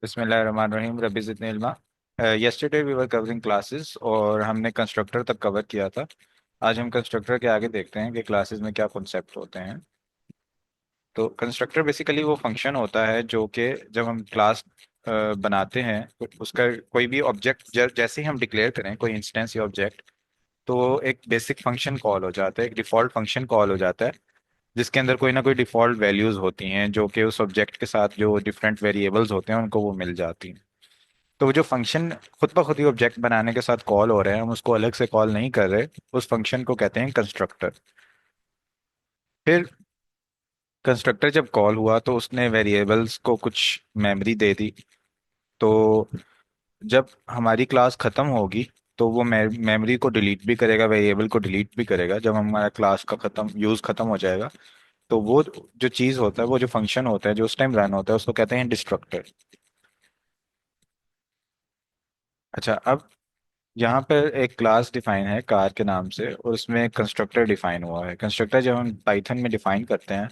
बिस्मिल्लाहिर्रहमानिर्रहीम रब्बी ज़िदनी इल्मा। Yesterday we were covering classes और हमने कंस्ट्रक्टर तक कवर किया था। आज हम कंस्ट्रक्टर के आगे देखते हैं कि क्लासेस में क्या कॉन्सेप्ट होते हैं। तो कंस्ट्रक्टर बेसिकली वो फंक्शन होता है जो कि जब हम क्लास बनाते हैं तो उसका कोई भी ऑब्जेक्ट जैसे ही हम डिक्लेयर करें कोई इंस्टेंस या ऑब्जेक्ट, तो एक बेसिक फंक्शन कॉल हो जाता है, एक डिफॉल्ट फंक्शन कॉल हो जाता है जिसके अंदर कोई ना कोई डिफॉल्ट वैल्यूज होती हैं जो कि उस ऑब्जेक्ट के साथ जो डिफरेंट वेरिएबल्स होते हैं उनको वो मिल जाती हैं। तो वो जो फंक्शन खुद ब खुद ही ऑब्जेक्ट बनाने के साथ कॉल हो रहे हैं, हम उसको अलग से कॉल नहीं कर रहे, उस फंक्शन को कहते हैं कंस्ट्रक्टर। फिर कंस्ट्रक्टर जब कॉल हुआ तो उसने वेरिएबल्स को कुछ मेमोरी दे दी। तो जब हमारी क्लास खत्म होगी तो वो मेमोरी को डिलीट भी करेगा, वेरिएबल को डिलीट भी करेगा। जब हमारा क्लास का यूज खत्म हो जाएगा तो वो जो चीज होता है, वो जो फंक्शन होता है जो उस टाइम रन होता है, उसको कहते हैं डिस्ट्रक्टर। अच्छा, अब यहाँ पर एक क्लास डिफाइन है कार के नाम से और उसमें कंस्ट्रक्टर डिफाइन हुआ है। कंस्ट्रक्टर जब हम पाइथन में डिफाइन करते हैं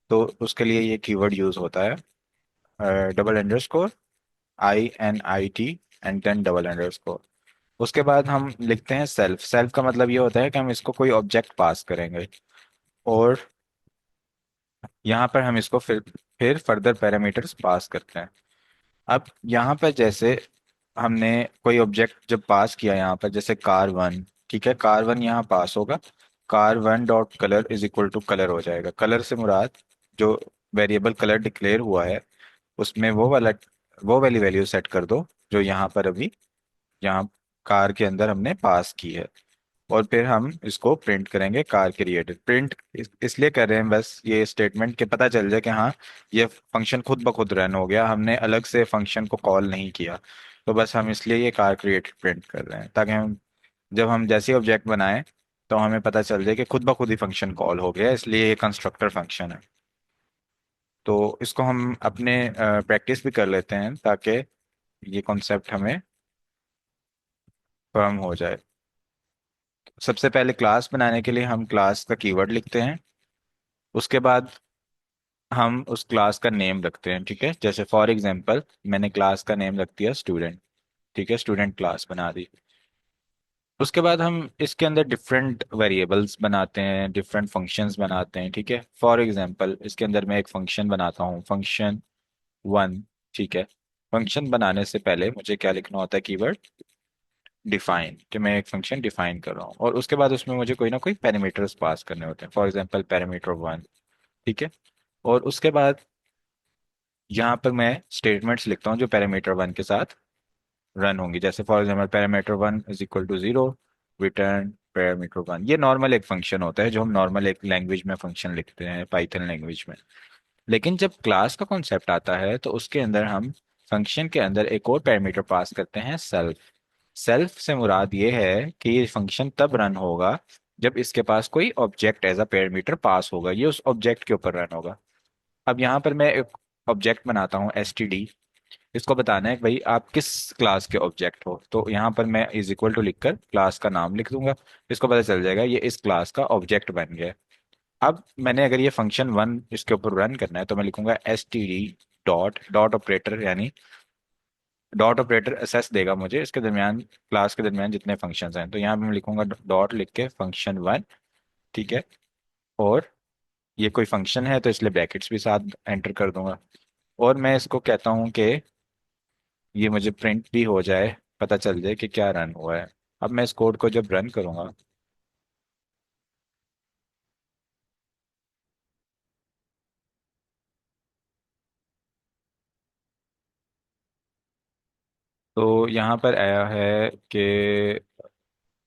तो उसके लिए ये कीवर्ड यूज होता है, double underscore INIT and then double underscore. उसके बाद हम लिखते हैं सेल्फ। सेल्फ का मतलब ये होता है कि हम इसको कोई ऑब्जेक्ट पास करेंगे और यहाँ पर हम इसको फिर फर्दर पैरामीटर्स पास करते हैं। अब यहाँ पर जैसे हमने कोई ऑब्जेक्ट जब पास किया, यहाँ पर जैसे कार 1, ठीक है, कार 1 यहाँ पास होगा। Car 1 dot colour is equal to colour हो जाएगा। कलर से मुराद जो वेरिएबल कलर डिक्लेयर हुआ है उसमें वो वाली वैल्यू सेट कर दो जो यहाँ पर अभी यहाँ कार के अंदर हमने पास की है। और फिर हम इसको प्रिंट करेंगे कार क्रिएटेड। प्रिंट इसलिए कर रहे हैं बस ये स्टेटमेंट के पता चल जाए कि हाँ, ये फंक्शन खुद ब खुद रन हो गया, हमने अलग से फंक्शन को कॉल नहीं किया। तो बस हम इसलिए ये कार क्रिएटेड प्रिंट कर रहे हैं ताकि हम जब हम जैसे ऑब्जेक्ट बनाएं तो हमें पता चल जाए कि खुद ब खुद ही फंक्शन कॉल हो गया, इसलिए ये कंस्ट्रक्टर फंक्शन है। तो इसको हम अपने प्रैक्टिस भी कर लेते हैं ताकि ये कॉन्सेप्ट हमें फर्म हो जाए। सबसे पहले क्लास बनाने के लिए हम क्लास का कीवर्ड लिखते हैं। उसके बाद हम उस क्लास का नेम रखते हैं, ठीक है। जैसे फॉर एग्जांपल मैंने क्लास का नेम रख दिया स्टूडेंट, ठीक है, स्टूडेंट क्लास बना दी। उसके बाद हम इसके अंदर डिफरेंट वेरिएबल्स बनाते हैं, डिफरेंट फंक्शंस बनाते हैं, ठीक है। फॉर एग्जांपल इसके अंदर मैं एक फंक्शन बनाता हूँ, फंक्शन 1, ठीक है। फंक्शन बनाने से पहले मुझे क्या लिखना होता है, कीवर्ड डिफाइन, कि मैं एक फंक्शन डिफाइन कर रहा हूँ और उसके बाद उसमें मुझे कोई ना कोई पैरामीटर्स पास करने होते हैं, फॉर एग्जांपल पैरामीटर 1, ठीक है। और उसके बाद यहाँ पर मैं स्टेटमेंट्स लिखता हूँ जो पैरामीटर 1 के साथ रन होंगी। जैसे for example parameter 1 is equal to 0, return parameter 1। ये नॉर्मल एक फंक्शन होता है जो हम नॉर्मल एक लैंग्वेज में फंक्शन लिखते हैं, पाइथन लैंग्वेज में। लेकिन जब क्लास का कॉन्सेप्ट आता है तो उसके अंदर हम फंक्शन के अंदर एक और पैरामीटर पास करते हैं, सेल्फ। सेल्फ से मुराद ये है कि ये फंक्शन तब रन होगा जब इसके पास कोई object as a parameter pass होगा, ये उस ऑब्जेक्ट के ऊपर रन होगा। अब यहाँ पर मैं एक ऑब्जेक्ट बनाता हूँ STD। इसको बताना है कि भाई आप किस क्लास के ऑब्जेक्ट हो, तो यहाँ पर मैं इज इक्वल टू लिखकर क्लास का नाम लिख दूंगा। इसको पता चल जाएगा ये इस क्लास का ऑब्जेक्ट बन गया। अब मैंने अगर ये फंक्शन 1 इसके ऊपर रन करना है तो मैं लिखूंगा STD डॉट डॉट ऑपरेटर, यानी डॉट ऑपरेटर असेस देगा मुझे इसके दरमियान, क्लास के दरमियान जितने फंक्शंस हैं। तो यहाँ पे मैं लिखूंगा डॉट लिख के फंक्शन 1, ठीक है। और ये कोई फंक्शन है तो इसलिए ब्रैकेट्स भी साथ एंटर कर दूंगा। और मैं इसको कहता हूँ कि ये मुझे प्रिंट भी हो जाए, पता चल जाए कि क्या रन हुआ है। अब मैं इस कोड को जब रन करूंगा तो यहाँ पर आया है कि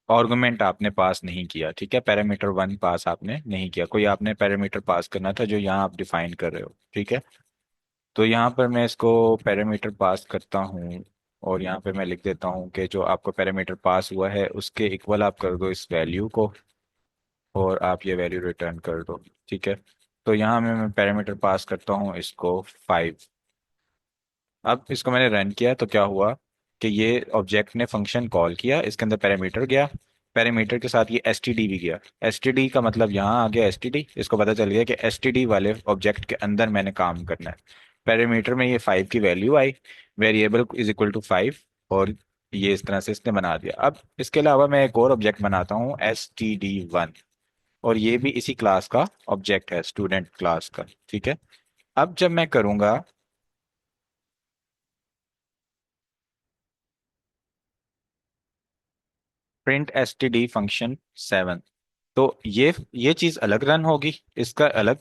आर्गुमेंट आपने पास नहीं किया, ठीक है। पैरामीटर 1 पास आपने नहीं किया, कोई आपने पैरामीटर पास करना था जो यहाँ आप डिफाइन कर रहे हो, ठीक है। तो यहाँ पर मैं इसको पैरामीटर पास करता हूँ और यहाँ पे मैं लिख देता हूँ कि जो आपको पैरामीटर पास हुआ है उसके इक्वल आप कर दो इस वैल्यू को और आप ये वैल्यू रिटर्न कर दो, ठीक है। तो यहाँ मैं पैरामीटर पास करता हूँ इसको 5। अब इसको मैंने रन किया तो क्या हुआ कि ये ऑब्जेक्ट ने फंक्शन कॉल किया, इसके अंदर पैरामीटर गया, पैरामीटर के साथ ये STD भी गया। STD का मतलब यहाँ आ गया STD, इसको पता चल गया कि STD वाले ऑब्जेक्ट के अंदर मैंने काम करना है। पैरामीटर में ये 5 की वैल्यू आई, वेरिएबल इज इक्वल टू 5, और ये इस तरह से इसने बना दिया। अब इसके अलावा मैं एक और ऑब्जेक्ट बनाता हूँ std1, और ये भी इसी क्लास का ऑब्जेक्ट है, स्टूडेंट क्लास का। ठीक है। अब जब मैं करूंगा प्रिंट std फंक्शन 7, तो ये चीज अलग रन होगी, इसका अलग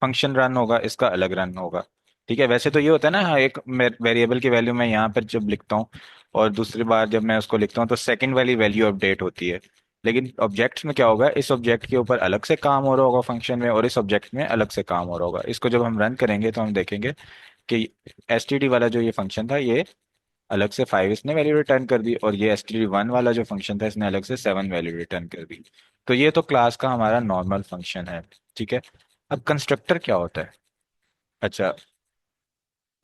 फंक्शन रन होगा, इसका अलग रन होगा। ठीक है। वैसे तो ये होता है ना, हाँ, एक वेरिएबल की वैल्यू मैं यहाँ पर जब लिखता हूँ और दूसरी बार जब मैं उसको लिखता हूँ तो सेकंड वाली वैल्यू अपडेट होती है। लेकिन ऑब्जेक्ट्स में क्या होगा, इस ऑब्जेक्ट के ऊपर अलग से काम हो रहा होगा फंक्शन में, और इस ऑब्जेक्ट में अलग से काम हो रहा होगा। इसको जब हम रन करेंगे तो हम देखेंगे कि std वाला जो ये फंक्शन था, ये अलग से 5 इसने वैल्यू रिटर्न कर दी, और ये std1 वाला जो फंक्शन था इसने अलग से 7 वैल्यू रिटर्न कर दी। तो ये तो क्लास का हमारा नॉर्मल फंक्शन है। ठीक है। अब कंस्ट्रक्टर क्या होता है? अच्छा,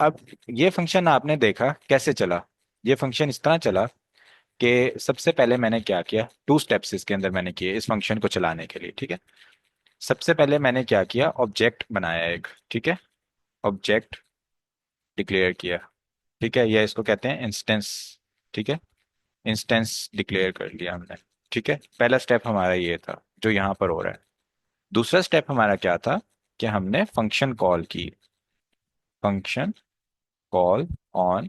अब ये फंक्शन आपने देखा कैसे चला। ये फंक्शन इस तरह चला कि सबसे पहले मैंने क्या किया, 2 स्टेप्स इसके अंदर मैंने किए इस फंक्शन को चलाने के लिए। ठीक है। सबसे पहले मैंने क्या किया, ऑब्जेक्ट बनाया एक। ठीक है। ऑब्जेक्ट डिक्लेयर किया। ठीक है, या इसको कहते हैं इंस्टेंस। ठीक है। इंस्टेंस डिक्लेयर कर लिया हमने। ठीक है। पहला स्टेप हमारा ये था जो यहाँ पर हो रहा है। दूसरा स्टेप हमारा क्या था कि हमने फंक्शन कॉल की, फंक्शन कॉल ऑन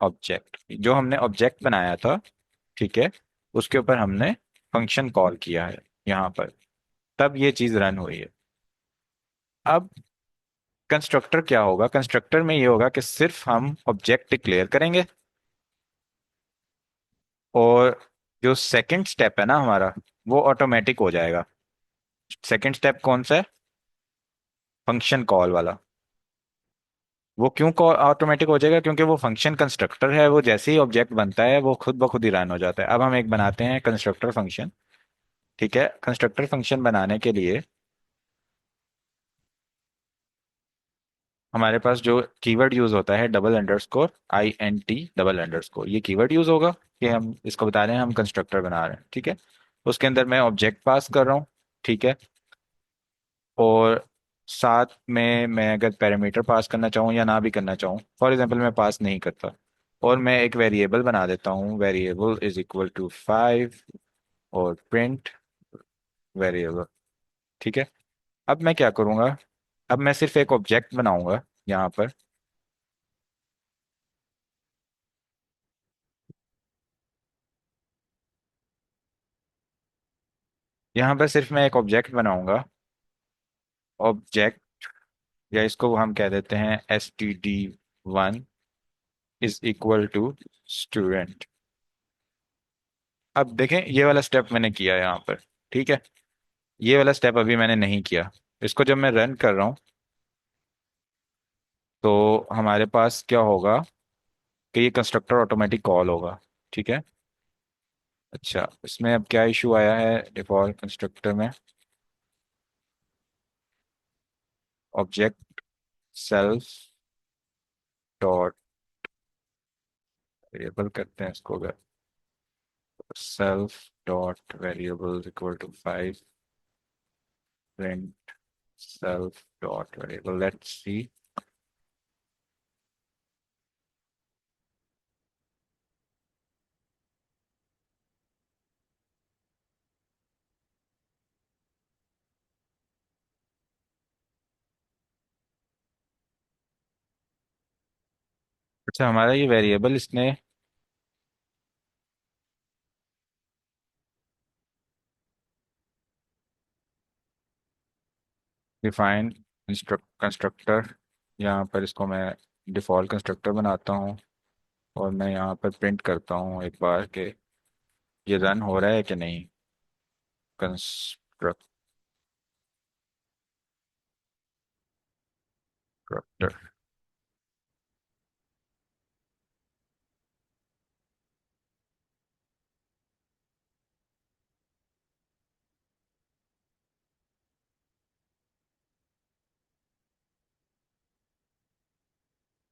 ऑब्जेक्ट। जो हमने ऑब्जेक्ट बनाया था, ठीक है, उसके ऊपर हमने फंक्शन कॉल किया है यहाँ पर, तब ये चीज रन हुई है। अब कंस्ट्रक्टर क्या होगा, कंस्ट्रक्टर में ये होगा कि सिर्फ हम ऑब्जेक्ट डिक्लेयर करेंगे, और जो सेकंड स्टेप है ना हमारा, वो ऑटोमेटिक हो जाएगा। सेकंड स्टेप कौन सा है? फंक्शन कॉल वाला। वो क्यों ऑटोमेटिक हो जाएगा? क्योंकि वो फंक्शन कंस्ट्रक्टर है, वो जैसे ही ऑब्जेक्ट बनता है वो खुद ब खुद ही रन हो जाता है। अब हम एक बनाते हैं कंस्ट्रक्टर फंक्शन। ठीक है। कंस्ट्रक्टर फंक्शन बनाने के लिए हमारे पास जो कीवर्ड यूज होता है, $_INT ये कीवर्ड यूज होगा कि हम इसको बता रहे हैं हम कंस्ट्रक्टर बना रहे हैं। ठीक है। उसके अंदर मैं ऑब्जेक्ट पास कर रहा हूँ। ठीक है। और साथ में मैं अगर पैरामीटर पास करना चाहूँ या ना भी करना चाहूँ, फॉर एग्जांपल मैं पास नहीं करता, और मैं एक वेरिएबल बना देता हूँ, वेरिएबल इज इक्वल टू 5, और प्रिंट वेरिएबल। ठीक है। अब मैं क्या करूँगा, अब मैं सिर्फ एक ऑब्जेक्ट बनाऊंगा यहाँ पर। यहाँ पर सिर्फ मैं एक ऑब्जेक्ट बनाऊंगा, ऑब्जेक्ट, या इसको हम कह देते हैं std1 is equal to student. अब देखें, ये वाला स्टेप मैंने किया यहाँ पर। ठीक है। ये वाला स्टेप अभी मैंने नहीं किया। इसको जब मैं रन कर रहा हूँ तो हमारे पास क्या होगा कि ये कंस्ट्रक्टर ऑटोमेटिक कॉल होगा। ठीक है। अच्छा, इसमें अब क्या इशू आया है डिफॉल्ट कंस्ट्रक्टर में? ऑब्जेक्ट सेल्फ डॉट वेरिएबल करते हैं इसको, अगर self dot variable equal to 5, print self dot variable, let's see. अच्छा, हमारा ये वेरिएबल इसने डिफाइन कंस्ट्रक्टर, यहाँ पर इसको मैं डिफॉल्ट कंस्ट्रक्टर बनाता हूँ, और मैं यहाँ पर प्रिंट करता हूँ एक बार कि ये रन हो रहा है कि नहीं। कंस्ट्रक्टर,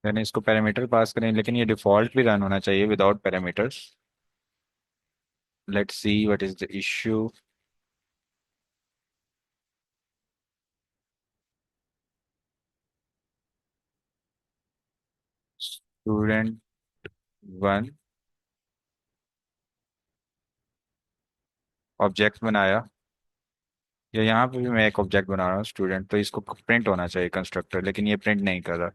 यानी इसको पैरामीटर पास करें, लेकिन ये डिफॉल्ट भी रन होना चाहिए without parameters. Let's see what is the issue. Student one object बनाया, या यहाँ पे भी मैं एक ऑब्जेक्ट बना रहा हूँ स्टूडेंट, तो इसको प्रिंट होना चाहिए कंस्ट्रक्टर, लेकिन ये प्रिंट नहीं कर रहा।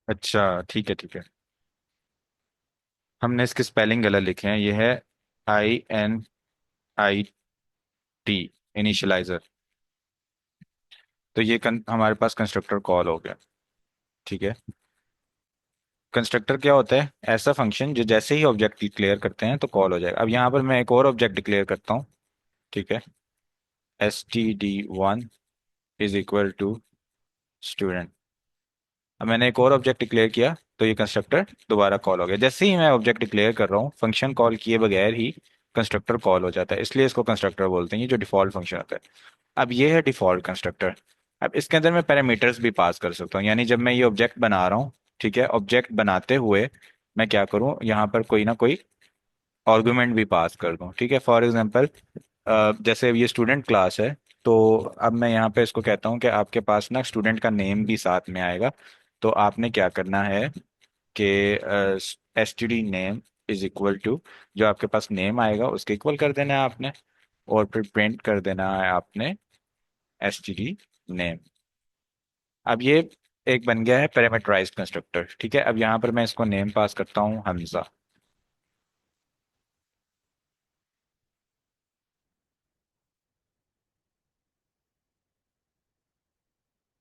अच्छा ठीक है ठीक है। हमने इसके स्पेलिंग गलत लिखे हैं, ये है INIT, इनिशियलाइजर। तो ये हमारे पास कंस्ट्रक्टर कॉल हो गया। ठीक है। कंस्ट्रक्टर क्या होता है? ऐसा फंक्शन जो जैसे ही ऑब्जेक्ट डिक्लेयर करते हैं तो कॉल हो जाएगा। अब यहाँ पर मैं एक और ऑब्जेक्ट डिक्लेयर करता हूँ। ठीक है। std1 is equal to student. अब मैंने एक और ऑब्जेक्ट डिक्लेयर किया, तो ये कंस्ट्रक्टर दोबारा कॉल हो गया। जैसे ही मैं ऑब्जेक्ट डिक्लेयर कर रहा हूँ, फंक्शन कॉल किए बगैर ही कंस्ट्रक्टर कॉल हो जाता है, इसलिए इसको कंस्ट्रक्टर बोलते हैं, ये जो डिफॉल्ट फंक्शन होता है। अब ये है डिफॉल्ट कंस्ट्रक्टर। अब इसके अंदर मैं पैरामीटर्स भी पास कर सकता हूँ, यानी जब मैं ये ऑब्जेक्ट बना रहा हूँ, ठीक है, ऑब्जेक्ट बनाते हुए मैं क्या करूँ, यहाँ पर कोई ना कोई आर्गुमेंट भी पास कर दूँ। ठीक है। फॉर एग्जांपल, जैसे ये स्टूडेंट क्लास है, तो अब मैं यहाँ पे इसको कहता हूँ कि आपके पास ना स्टूडेंट का नेम भी साथ में आएगा। तो आपने क्या करना है कि std name is equal to, जो आपके पास नेम आएगा उसके इक्वल कर देना है आपने, और फिर प्रिंट कर देना है आपने std नेम। अब ये एक बन गया है पैरामीटराइज्ड कंस्ट्रक्टर। ठीक है। अब यहाँ पर मैं इसको नेम पास करता हूँ हमजा।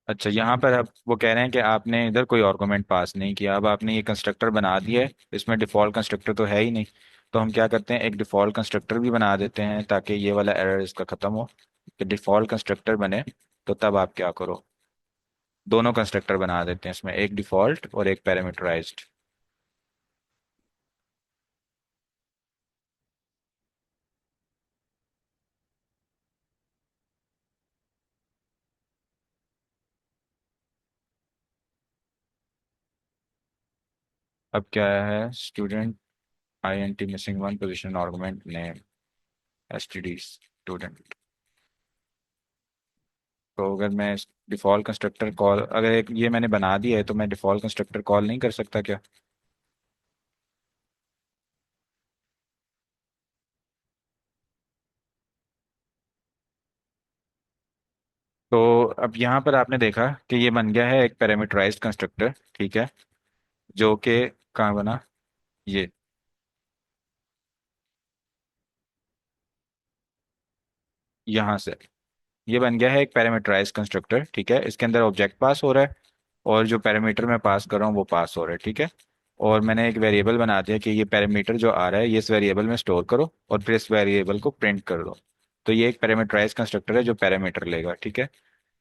अच्छा, यहाँ पर अब वो कह रहे हैं कि आपने इधर कोई आर्गुमेंट पास नहीं किया। अब आपने ये कंस्ट्रक्टर बना दिया है, इसमें डिफॉल्ट कंस्ट्रक्टर तो है ही नहीं। तो हम क्या करते हैं, एक डिफॉल्ट कंस्ट्रक्टर भी बना देते हैं ताकि ये वाला एरर इसका खत्म हो, कि डिफॉल्ट कंस्ट्रक्टर बने। तो तब आप क्या करो, दोनों कंस्ट्रक्टर बना देते हैं इसमें, एक डिफॉल्ट और एक पैरामीटराइज्ड। अब क्या है, student INT missing one position argument name STD student. तो अगर मैं डिफॉल्ट कंस्ट्रक्टर कॉल, अगर एक ये मैंने बना दिया है, तो मैं डिफॉल्ट कंस्ट्रक्टर कॉल नहीं कर सकता क्या? तो अब यहाँ पर आपने देखा कि ये बन गया है एक पैरामीटराइज्ड कंस्ट्रक्टर। ठीक है। जो कि कहाँ बना, ये यहाँ से, ये बन गया है एक पैरामीटराइज्ड कंस्ट्रक्टर। ठीक है। इसके अंदर ऑब्जेक्ट पास हो रहा है, और जो पैरामीटर मैं पास कर रहा हूँ वो पास हो रहा है। ठीक है। और मैंने एक वेरिएबल बना दिया कि ये पैरामीटर जो आ रहा है ये इस वेरिएबल में स्टोर करो, और फिर इस वेरिएबल को प्रिंट कर दो। तो ये एक पैरामीटराइज्ड कंस्ट्रक्टर है जो पैरामीटर लेगा। ठीक है।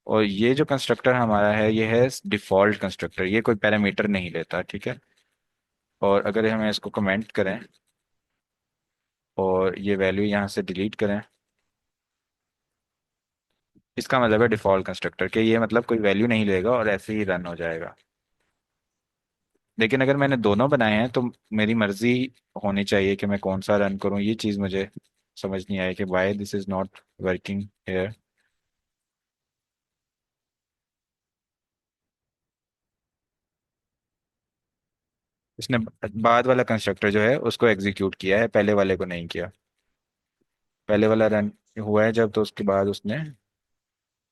और ये जो कंस्ट्रक्टर हमारा है ये है डिफॉल्ट कंस्ट्रक्टर, ये कोई पैरामीटर नहीं लेता। ठीक है। और अगर हम इसको कमेंट करें और ये वैल्यू यहाँ से डिलीट करें, इसका मतलब है डिफॉल्ट कंस्ट्रक्टर के ये मतलब कोई वैल्यू नहीं लेगा और ऐसे ही रन हो जाएगा। लेकिन अगर मैंने दोनों बनाए हैं तो मेरी मर्जी होनी चाहिए कि मैं कौन सा रन करूं। ये चीज़ मुझे समझ नहीं आई कि why this is not working here. इसने बाद वाला कंस्ट्रक्टर जो है उसको एग्जीक्यूट किया है, पहले वाले को नहीं किया। पहले वाला रन हुआ है जब, तो उसके बाद उसने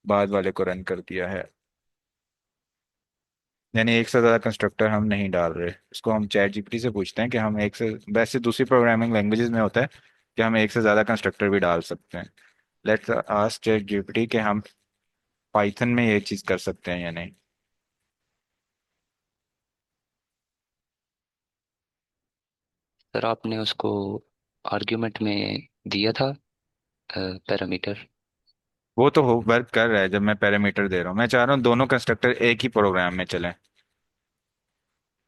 बाद वाले को रन कर दिया है। यानी एक से ज़्यादा कंस्ट्रक्टर हम नहीं डाल रहे, इसको हम चैट जीपीटी से पूछते हैं कि हम एक से, वैसे दूसरी प्रोग्रामिंग लैंग्वेजेस में होता है कि हम एक से ज़्यादा कंस्ट्रक्टर भी डाल सकते हैं। लेट्स आस्क चैट जीपीटी कि हम पाइथन में ये चीज़ कर सकते हैं या नहीं। सर आपने उसको आर्ग्यूमेंट में दिया था पैरामीटर। वो तो हो वर्क कर रहा है जब मैं पैरामीटर दे रहा हूँ। मैं चाह रहा हूँ दोनों कंस्ट्रक्टर एक ही प्रोग्राम में चलें,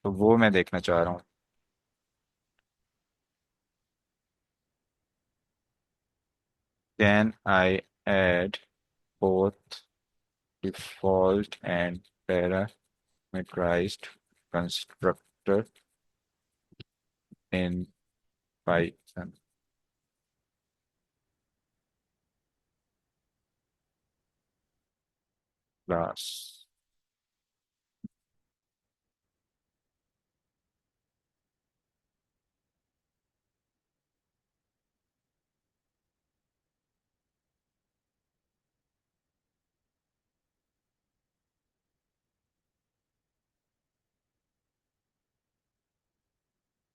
तो वो मैं देखना चाह रहा हूँ। Can I add both default and parameterized constructor in Python class?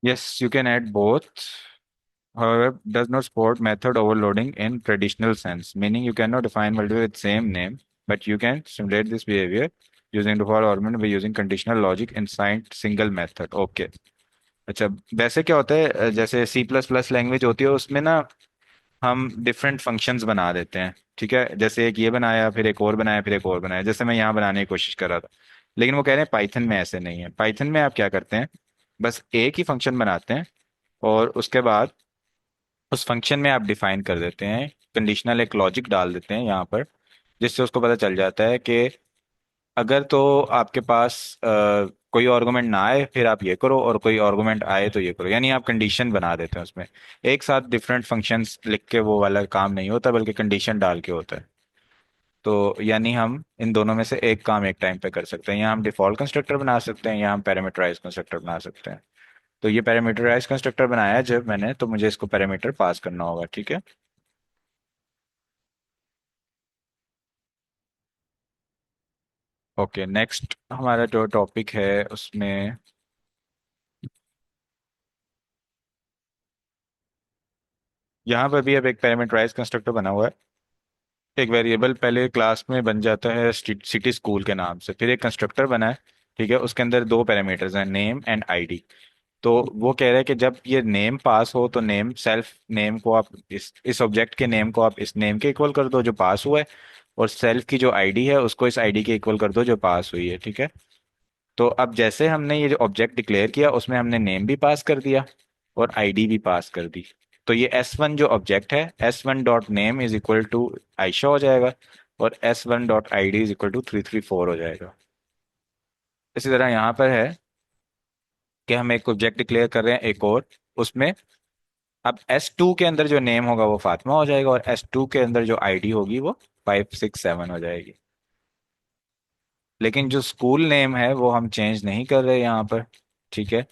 Yes, you can add both. However, does not support method overloading in traditional sense, meaning you cannot define multiple with same name, but you can simulate this behavior using default argument by using conditional logic inside single method. Okay. अच्छा, वैसे क्या होता है, जैसे C plus plus language होती है उसमें ना हम डिफरेंट फंक्शंस बना देते हैं। ठीक है, जैसे एक ये बनाया, फिर एक और बनाया, फिर एक और बनाया, जैसे मैं यहाँ बनाने की कोशिश कर रहा था। लेकिन वो कह रहे हैं पाइथन में ऐसे नहीं है। पाइथन में आप क्या करते हैं, बस एक ही फंक्शन बनाते हैं, और उसके बाद उस फंक्शन में आप डिफाइन कर देते हैं, कंडीशनल एक लॉजिक डाल देते हैं यहाँ पर, जिससे उसको पता चल जाता है कि अगर तो आपके पास कोई आर्गुमेंट ना आए फिर आप ये करो, और कोई आर्गुमेंट आए तो ये करो। यानी आप कंडीशन बना देते हैं उसमें। एक साथ डिफरेंट फंक्शंस लिख के वो वाला काम नहीं होता, बल्कि कंडीशन डाल के होता है। तो यानी हम इन दोनों में से एक काम एक टाइम पे कर सकते हैं। यहाँ हम डिफॉल्ट कंस्ट्रक्टर बना सकते हैं, या हम पैरामीटराइज कंस्ट्रक्टर बना सकते हैं। तो ये पैरामीटराइज कंस्ट्रक्टर बनाया है जब मैंने, तो मुझे इसको पैरामीटर पास करना होगा। ठीक है। ओके, नेक्स्ट हमारा जो टॉपिक है उसमें यहाँ पर भी अब एक पैरामीटराइज कंस्ट्रक्टर बना हुआ है। एक वेरिएबल पहले क्लास में बन जाता है सिटी स्कूल के नाम से, फिर एक कंस्ट्रक्टर बना है। ठीक है, उसके अंदर दो पैरामीटर्स हैं, नेम एंड आईडी। तो वो कह रहा है कि जब ये नेम पास हो तो नेम सेल्फ नेम को आप इस ऑब्जेक्ट के नेम को आप इस नेम के इक्वल कर दो जो पास हुआ है, और सेल्फ की जो आईडी है उसको इस आईडी के इक्वल कर दो जो पास हुई है। ठीक है। तो अब जैसे हमने ये जो ऑब्जेक्ट डिक्लेयर किया उसमें हमने नेम भी पास कर दिया और आईडी भी पास कर दी। तो ये S1 जो ऑब्जेक्ट है, S1 dot name is equal to Ayesha हो जाएगा, और S1 dot ID is equal to 334 हो जाएगा। इसी तरह यहाँ पर है कि हम एक ऑब्जेक्ट डिक्लेयर कर रहे हैं एक और, उसमें अब S2 के अंदर जो नेम होगा वो फातिमा हो जाएगा, और S2 के अंदर जो आईडी होगी वो 567 हो जाएगी। लेकिन जो स्कूल नेम है वो हम चेंज नहीं कर रहे यहाँ पर। ठीक है।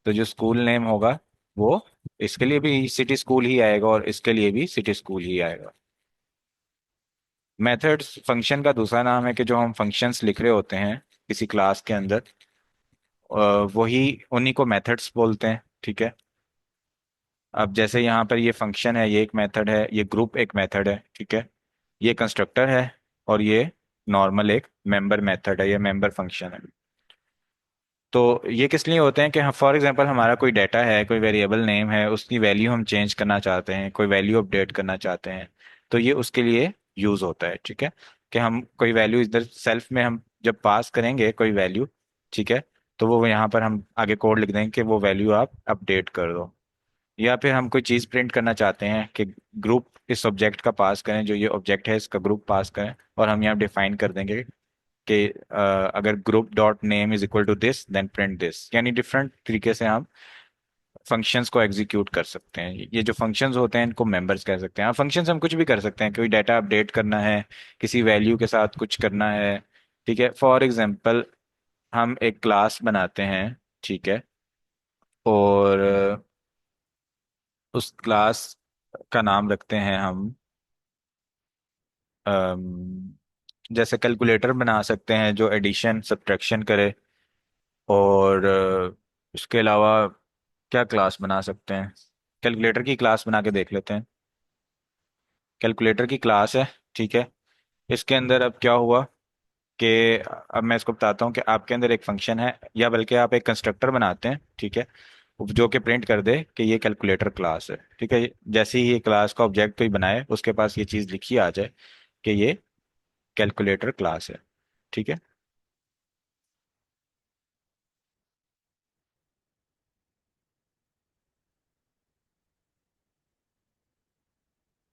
तो जो स्कूल नेम होगा वो इसके लिए भी सिटी स्कूल ही आएगा, और इसके लिए भी सिटी स्कूल ही आएगा। मेथड्स फंक्शन का दूसरा नाम है कि जो हम फंक्शंस लिख रहे होते हैं किसी क्लास के अंदर, वही उन्हीं को मेथड्स बोलते हैं। ठीक है। अब जैसे यहाँ पर ये फंक्शन है, ये एक मेथड है, ये ग्रुप एक मेथड है। ठीक है। ये कंस्ट्रक्टर है, और ये नॉर्मल एक मेंबर मेथड है, ये मेंबर फंक्शन है। तो ये किस लिए होते हैं कि हम फॉर एग्जांपल हमारा कोई डाटा है, कोई वेरिएबल नेम है, उसकी वैल्यू हम चेंज करना चाहते हैं, कोई वैल्यू अपडेट करना चाहते हैं, तो ये उसके लिए यूज होता है। ठीक है। कि हम कोई वैल्यू इधर सेल्फ में हम जब पास करेंगे कोई वैल्यू, ठीक है, तो वो यहाँ पर हम आगे कोड लिख देंगे कि वो वैल्यू आप अपडेट कर दो। या फिर हम कोई चीज़ प्रिंट करना चाहते हैं कि ग्रुप इस ऑब्जेक्ट का पास करें, जो ये ऑब्जेक्ट है इसका ग्रुप पास करें, और हम यहाँ डिफाइन कर देंगे कि अगर group dot name is equal to this then print this. यानी डिफरेंट तरीके से हम फंक्शंस को एग्जीक्यूट कर सकते हैं। ये जो फंक्शंस होते हैं इनको मेंबर्स कह सकते हैं। फंक्शंस हम कुछ भी कर सकते हैं, कोई डाटा अपडेट करना है, किसी वैल्यू के साथ कुछ करना है। ठीक है, फॉर एग्जांपल हम एक क्लास बनाते हैं। ठीक है। और उस क्लास का नाम रखते हैं हम, अम, जैसे कैलकुलेटर बना सकते हैं जो एडिशन सब्ट्रैक्शन करे। और इसके अलावा क्या क्लास बना सकते हैं, कैलकुलेटर की क्लास बना के देख लेते हैं। कैलकुलेटर की क्लास है। ठीक है। इसके अंदर अब क्या हुआ कि अब मैं इसको बताता हूँ कि आपके अंदर एक फंक्शन है, या बल्कि आप एक कंस्ट्रक्टर बनाते हैं। ठीक है। जो कि प्रिंट कर दे कि ये कैलकुलेटर क्लास है। ठीक है। जैसे ही ये क्लास का ऑब्जेक्ट कोई बनाए उसके पास ये चीज़ लिखी आ जाए कि ये कैलकुलेटर क्लास है। ठीक है।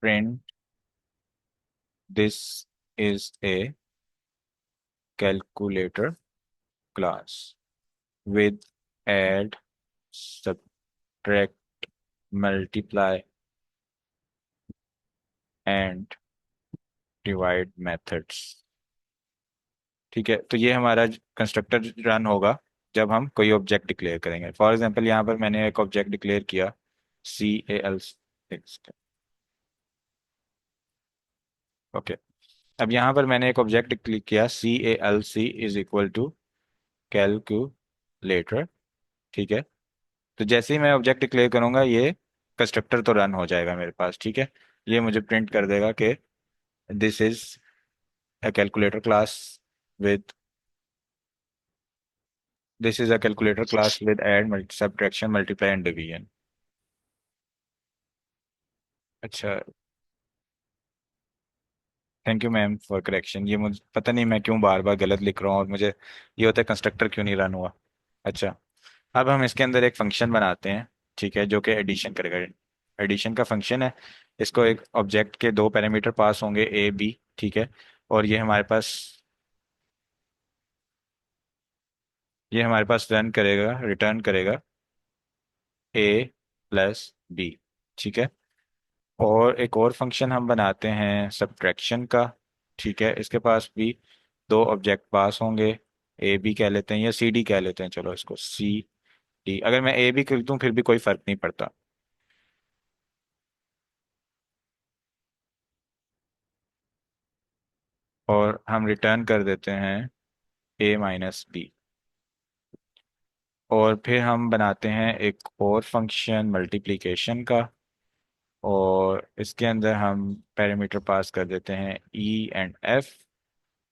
Print this is a calculator class with add, subtract, multiply and divide methods. ठीक है, तो ये हमारा कंस्ट्रक्टर रन होगा जब हम कोई ऑब्जेक्ट डिक्लेयर करेंगे। फॉर एग्जांपल यहाँ पर मैंने एक ऑब्जेक्ट डिक्लेयर किया CAL। ओके। अब यहाँ पर मैंने एक ऑब्जेक्ट डिक्लेयर किया CALC is equal to calculator. ठीक है। तो जैसे ही मैं ऑब्जेक्ट डिक्लेयर करूंगा ये कंस्ट्रक्टर तो रन हो जाएगा मेरे पास। ठीक है। ये मुझे प्रिंट कर देगा कि this is a calculator class with this is a calculator class with add, subtraction, multiply and division. अच्छा। Thank you ma'am for correction. ये मुझे पता नहीं मैं क्यों बार बार गलत लिख रहा हूँ, और मुझे ये होता है कंस्ट्रक्टर क्यों नहीं रन हुआ। अच्छा। अब हम इसके अंदर एक फंक्शन बनाते हैं। ठीक है, जो कि एडिशन करेगा। एडिशन का फंक्शन है। इसको एक ऑब्जेक्ट के दो पैरामीटर पास होंगे A B। ठीक है। और ये हमारे पास रन करेगा, रिटर्न करेगा A+B। ठीक है। और एक और फंक्शन हम बनाते हैं सब्ट्रैक्शन का। ठीक है, इसके पास भी दो ऑब्जेक्ट पास होंगे। A B कह लेते हैं या CD कह लेते हैं, चलो इसको CD। अगर मैं A B कर दूं फिर भी कोई फर्क नहीं पड़ता। और हम रिटर्न कर देते हैं A-B। और फिर हम बनाते हैं एक और फंक्शन मल्टीप्लिकेशन का। और इसके अंदर हम पैरामीटर पास कर देते हैं E and F।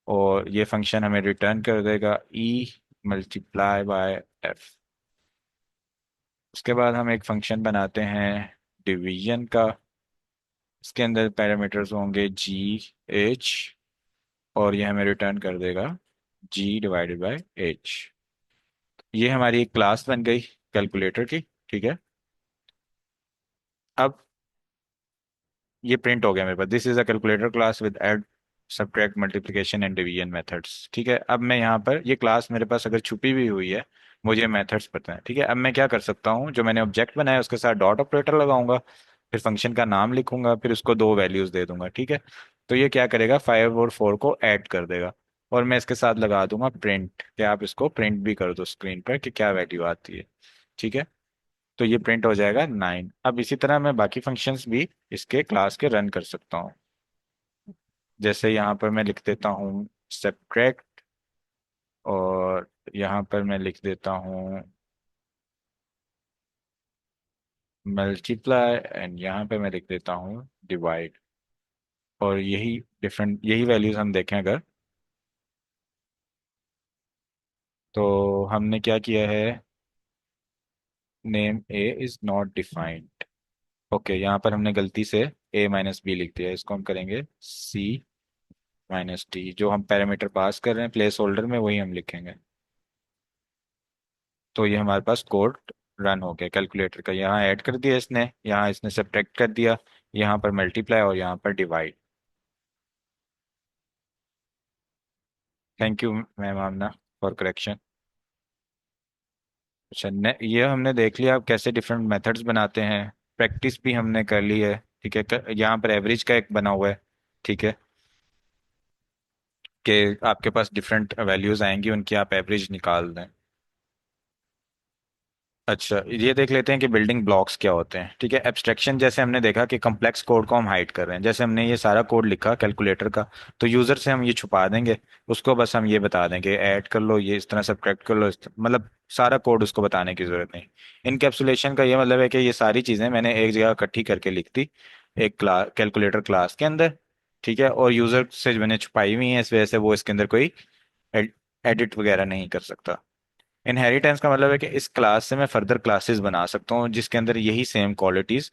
और ये फंक्शन हमें रिटर्न कर देगा E×F। उसके बाद हम एक फंक्शन बनाते हैं डिवीजन का। इसके अंदर पैरामीटर्स होंगे G, H। और ये हमें रिटर्न कर देगा G/H। ये हमारी एक क्लास बन गई कैलकुलेटर की। ठीक है। अब ये प्रिंट हो गया मेरे पास, this is a calculator class with add, subtract, multiplication and division methods. ठीक है। अब मैं यहाँ पर ये क्लास मेरे पास अगर छुपी भी हुई है, मुझे मेथड्स पता है। ठीक है। अब मैं क्या कर सकता हूँ, जो मैंने ऑब्जेक्ट बनाया उसके साथ डॉट ऑपरेटर लगाऊंगा, फिर फंक्शन का नाम लिखूंगा, फिर उसको दो वैल्यूज दे दूंगा। ठीक है। तो ये क्या करेगा, 5 और 4 को ऐड कर देगा। और मैं इसके साथ लगा दूंगा प्रिंट, कि आप इसको प्रिंट भी कर दो स्क्रीन पर कि क्या वैल्यू आती है। ठीक है। तो ये प्रिंट हो जाएगा 9। अब इसी तरह मैं बाकी फंक्शंस भी इसके क्लास के रन कर सकता हूँ। जैसे यहाँ पर मैं लिख देता हूँ सब्ट्रैक्ट, और यहाँ पर मैं लिख देता हूँ मल्टीप्लाई, एंड यहाँ पे मैं लिख देता हूँ डिवाइड। और यही वैल्यूज हम देखें अगर, तो हमने क्या किया है, name A is not defined. Okay, यहाँ पर हमने गलती से A-B लिख दिया, इसको हम करेंगे C-D। जो हम पैरामीटर पास कर रहे हैं प्लेस होल्डर में वही हम लिखेंगे। तो ये हमारे पास कोड रन हो गया कैलकुलेटर का। यहाँ ऐड कर दिया इसने, यहाँ इसने सब्ट्रैक्ट कर दिया, यहाँ पर मल्टीप्लाई और यहाँ पर divide. Thank you ma'am Amna for correction. अच्छा, ये हमने देख लिया अब कैसे डिफरेंट मेथड्स बनाते हैं। प्रैक्टिस भी हमने कर ली है। ठीक है। यहाँ पर एवरेज का एक बना हुआ है। ठीक है, कि आपके पास डिफरेंट वैल्यूज आएंगी, उनकी आप एवरेज निकाल दें। अच्छा, ये देख लेते हैं कि बिल्डिंग ब्लॉक्स क्या होते हैं। ठीक है। एब्स्ट्रैक्शन जैसे हमने देखा कि कॉम्प्लेक्स कोड को हम हाइड कर रहे हैं, जैसे हमने ये सारा कोड लिखा कैलकुलेटर का, तो यूजर से हम ये छुपा देंगे। उसको बस हम ये बता देंगे ऐड कर लो, ये इस तरह सब्ट्रैक्ट कर लो, मतलब सारा कोड उसको बताने की जरूरत नहीं। इनकैप्सुलेशन का ये मतलब है कि ये सारी चीजें मैंने एक जगह इकट्ठी करके लिख दी एक क्लास, कैलकुलेटर क्लास के अंदर। ठीक है। और यूजर से मैंने छुपाई हुई है, इस वजह से वो इसके अंदर कोई एडिट वगैरह नहीं कर सकता। इनहेरिटेंस का मतलब है कि इस क्लास से मैं फर्दर क्लासेस बना सकता हूँ जिसके अंदर यही सेम क्वालिटीज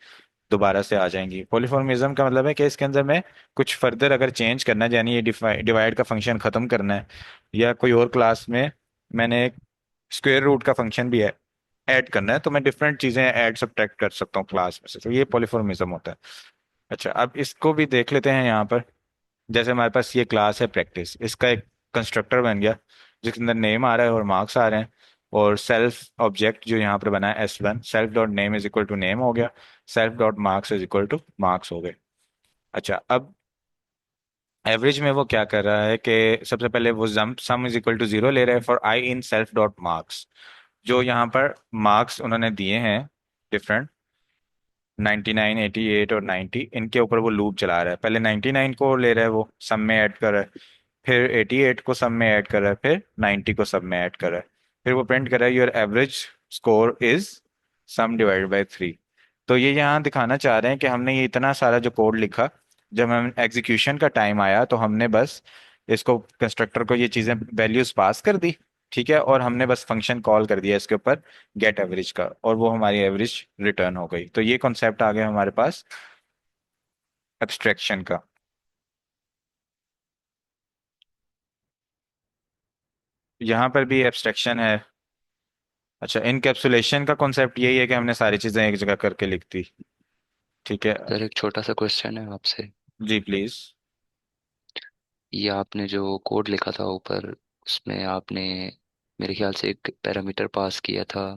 दोबारा से आ जाएंगी। पॉलीमॉर्फिज्म का मतलब है कि इसके अंदर में कुछ फर्दर अगर चेंज करना है, यानी ये डिवाइड का फंक्शन खत्म करना है, या कोई और क्लास में मैंने एक स्क्वायर रूट का फंक्शन भी है ऐड करना है, तो मैं डिफरेंट चीजें ऐड सब्ट्रैक्ट कर सकता हूँ क्लास में से। तो ये पॉलीमॉर्फिज्म होता है। अच्छा, अब इसको भी देख लेते हैं यहाँ पर। जैसे हमारे पास ये क्लास है प्रैक्टिस, इसका एक कंस्ट्रक्टर बन गया जिसके अंदर नेम आ रहा है और मार्क्स आ रहे हैं। और सेल्फ ऑब्जेक्ट जो यहाँ पर बना है S1, self dot name is equal to name हो गया, self dot marks is equal to marks हो गए। अच्छा, अब एवरेज में वो क्या कर रहा है कि सबसे पहले वो sum is equal to zero ले रहा है for I in self dot marks. जो यहाँ पर मार्क्स उन्होंने दिए हैं डिफरेंट, 99, 88 और 90, इनके ऊपर वो लूप चला रहा है। पहले 99 को ले रहा है, वो सम में ऐड कर रहा है, फिर 88 को सब में ऐड कर रहा है, फिर 90 को सब में ऐड कर रहा है, फिर वो प्रिंट कर रहा है your average score is some divided by 3। तो ये यहाँ दिखाना चाह रहे हैं कि हमने ये इतना सारा जो कोड लिखा, जब हम एग्जीक्यूशन का टाइम आया तो हमने बस इसको कंस्ट्रक्टर को ये चीजें वैल्यूज पास कर दी, ठीक है, और हमने बस फंक्शन कॉल कर दिया इसके ऊपर गेट एवरेज का, और वो हमारी एवरेज रिटर्न हो गई। तो ये कॉन्सेप्ट आ गया हमारे पास एब्स्ट्रैक्शन का। यहाँ पर भी एब्स्ट्रैक्शन है। अच्छा, इनकैप्सुलेशन का कॉन्सेप्ट यही है कि हमने सारी चीजें एक जगह करके लिख दी। ठीक है। सर एक छोटा सा क्वेश्चन है आपसे। जी प्लीज। ये आपने जो कोड लिखा था ऊपर, उसमें आपने मेरे ख्याल से एक पैरामीटर पास किया था।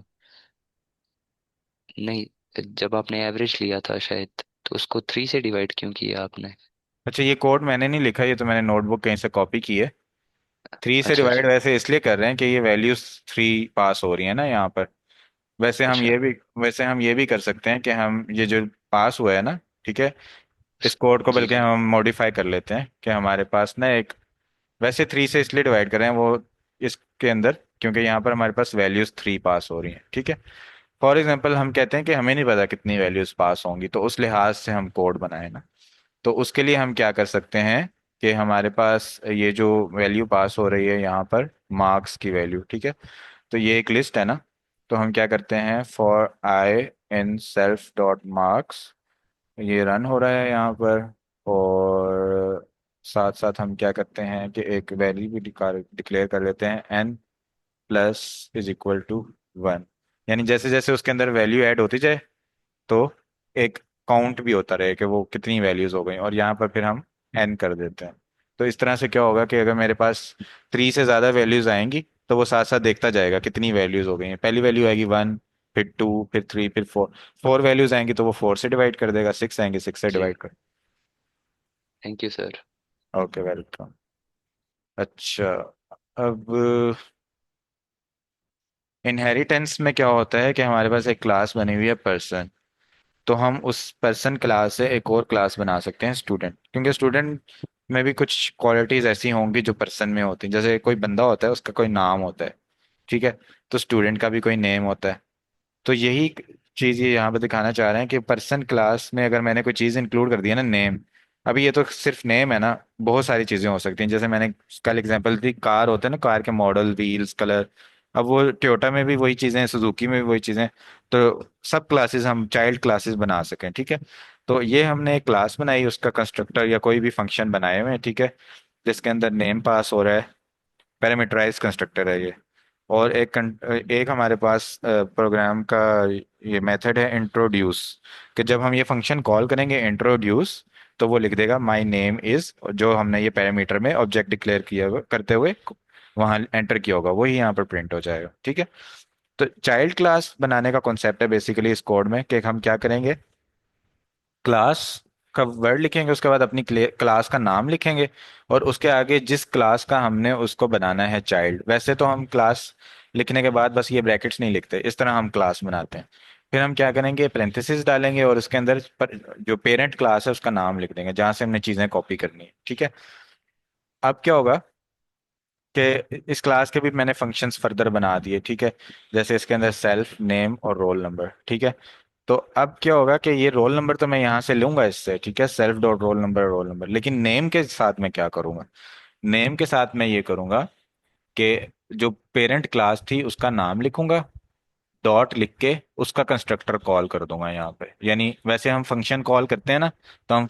नहीं, जब आपने एवरेज लिया था शायद, तो उसको 3 से डिवाइड क्यों किया आपने? अच्छा, ये कोड मैंने नहीं लिखा, ये तो मैंने नोटबुक कहीं से कॉपी की है। 3 से अच्छा डिवाइड अच्छा। वैसे इसलिए कर रहे हैं कि ये वैल्यूज 3 पास हो रही है ना यहाँ पर। वैसे हम अच्छा। ये भी वैसे हम ये भी कर सकते हैं कि हम ये जो पास हुआ है ना, ठीक है, इस कोड को जी बल्कि जी। हम मॉडिफाई कर लेते हैं कि हमारे पास ना एक, वैसे 3 से इसलिए डिवाइड कर रहे हैं वो इसके अंदर, क्योंकि यहाँ पर हमारे पास वैल्यूज 3 पास हो रही हैं, ठीक है। फॉर एग्जाम्पल हम कहते हैं कि हमें नहीं पता कितनी वैल्यूज पास होंगी, तो उस लिहाज से हम कोड बनाए ना। तो उसके लिए हम क्या कर सकते हैं कि हमारे पास ये जो वैल्यू पास हो रही है यहाँ पर मार्क्स की वैल्यू, ठीक है, तो ये एक लिस्ट है ना। तो हम क्या करते हैं, for I in self dot marks, ये रन हो रहा है यहाँ पर। और साथ साथ हम क्या करते हैं कि एक वैल्यू भी डिक्लेयर कर लेते हैं, n plus is equal to 1। यानी जैसे जैसे उसके अंदर वैल्यू ऐड होती जाए, तो एक काउंट भी होता रहे कि वो कितनी वैल्यूज हो गई, और यहाँ पर फिर हम एन कर देते हैं। तो इस तरह से क्या होगा कि अगर मेरे पास 3 से ज्यादा वैल्यूज आएंगी, तो वो साथ साथ देखता जाएगा कितनी वैल्यूज हो गई हैं। पहली वैल्यू आएगी 1, फिर 2, फिर 3, फिर 4। 4 वैल्यूज आएंगी तो वो 4 से डिवाइड कर देगा, 6 आएंगे 6 से जी। डिवाइड कर। Thank you sir. Okay, welcome. अच्छा, अब इनहेरिटेंस में क्या होता है कि हमारे पास एक क्लास बनी हुई है पर्सन, तो हम उस पर्सन क्लास से एक और क्लास बना सकते हैं स्टूडेंट, क्योंकि स्टूडेंट में भी कुछ क्वालिटीज ऐसी होंगी जो पर्सन में होती हैं। जैसे कोई बंदा होता है, उसका कोई नाम होता है, ठीक है, तो स्टूडेंट का भी कोई नेम होता है। तो यही चीज ये यहाँ पे दिखाना चाह रहे हैं कि पर्सन क्लास में अगर मैंने कोई चीज इंक्लूड कर दी है ना, नेम, अभी ये तो सिर्फ नेम है ना, बहुत सारी चीजें हो सकती हैं। जैसे मैंने कल एग्जांपल दी, कार होते हैं ना, कार के मॉडल, व्हील्स, कलर। अब वो टोयोटा में भी वही चीजें हैं, सुजुकी में भी वही चीजें हैं। तो सब क्लासेस हम चाइल्ड क्लासेस बना सकें, ठीक है। तो ये हमने एक क्लास बनाई, उसका कंस्ट्रक्टर या कोई भी फंक्शन बनाए हुए हैं, ठीक है, जिसके अंदर नेम पास हो रहा है। पैरामीटराइज कंस्ट्रक्टर है ये। और एक हमारे पास प्रोग्राम का ये मेथड है इंट्रोड्यूस, कि जब हम ये फंक्शन कॉल करेंगे इंट्रोड्यूस, तो वो लिख देगा माय नेम इज, जो हमने ये पैरामीटर में ऑब्जेक्ट डिक्लेयर किया हुआ करते हुए वहां एंटर किया होगा, वही यहाँ पर प्रिंट हो जाएगा, ठीक है। तो चाइल्ड क्लास बनाने का कॉन्सेप्ट है बेसिकली इस कोड में कि हम क्या करेंगे, क्लास का वर्ड लिखेंगे, उसके बाद अपनी क्लास का नाम लिखेंगे, और उसके आगे जिस क्लास का हमने उसको बनाना है चाइल्ड। वैसे तो हम क्लास लिखने के बाद बस ये ब्रैकेट्स नहीं लिखते, इस तरह हम क्लास बनाते हैं। फिर हम क्या करेंगे, पेरेंथेसिस डालेंगे, और उसके अंदर जो पेरेंट क्लास है उसका नाम लिख देंगे जहां से हमने चीजें कॉपी करनी है, ठीक है। अब क्या होगा कि इस क्लास के भी मैंने फंक्शंस फर्दर बना दिए, ठीक है। जैसे इसके अंदर सेल्फ, नेम और रोल नंबर, ठीक है। तो अब क्या होगा कि ये रोल नंबर तो मैं यहाँ से लूंगा इससे, ठीक है, सेल्फ डॉट रोल नंबर, लेकिन नेम के साथ मैं क्या करूंगा, नेम के साथ मैं ये करूंगा कि जो पेरेंट क्लास थी उसका नाम लिखूंगा, डॉट लिख के उसका कंस्ट्रक्टर कॉल कर दूंगा यहाँ पे। यानी वैसे हम फंक्शन कॉल करते हैं ना, तो हम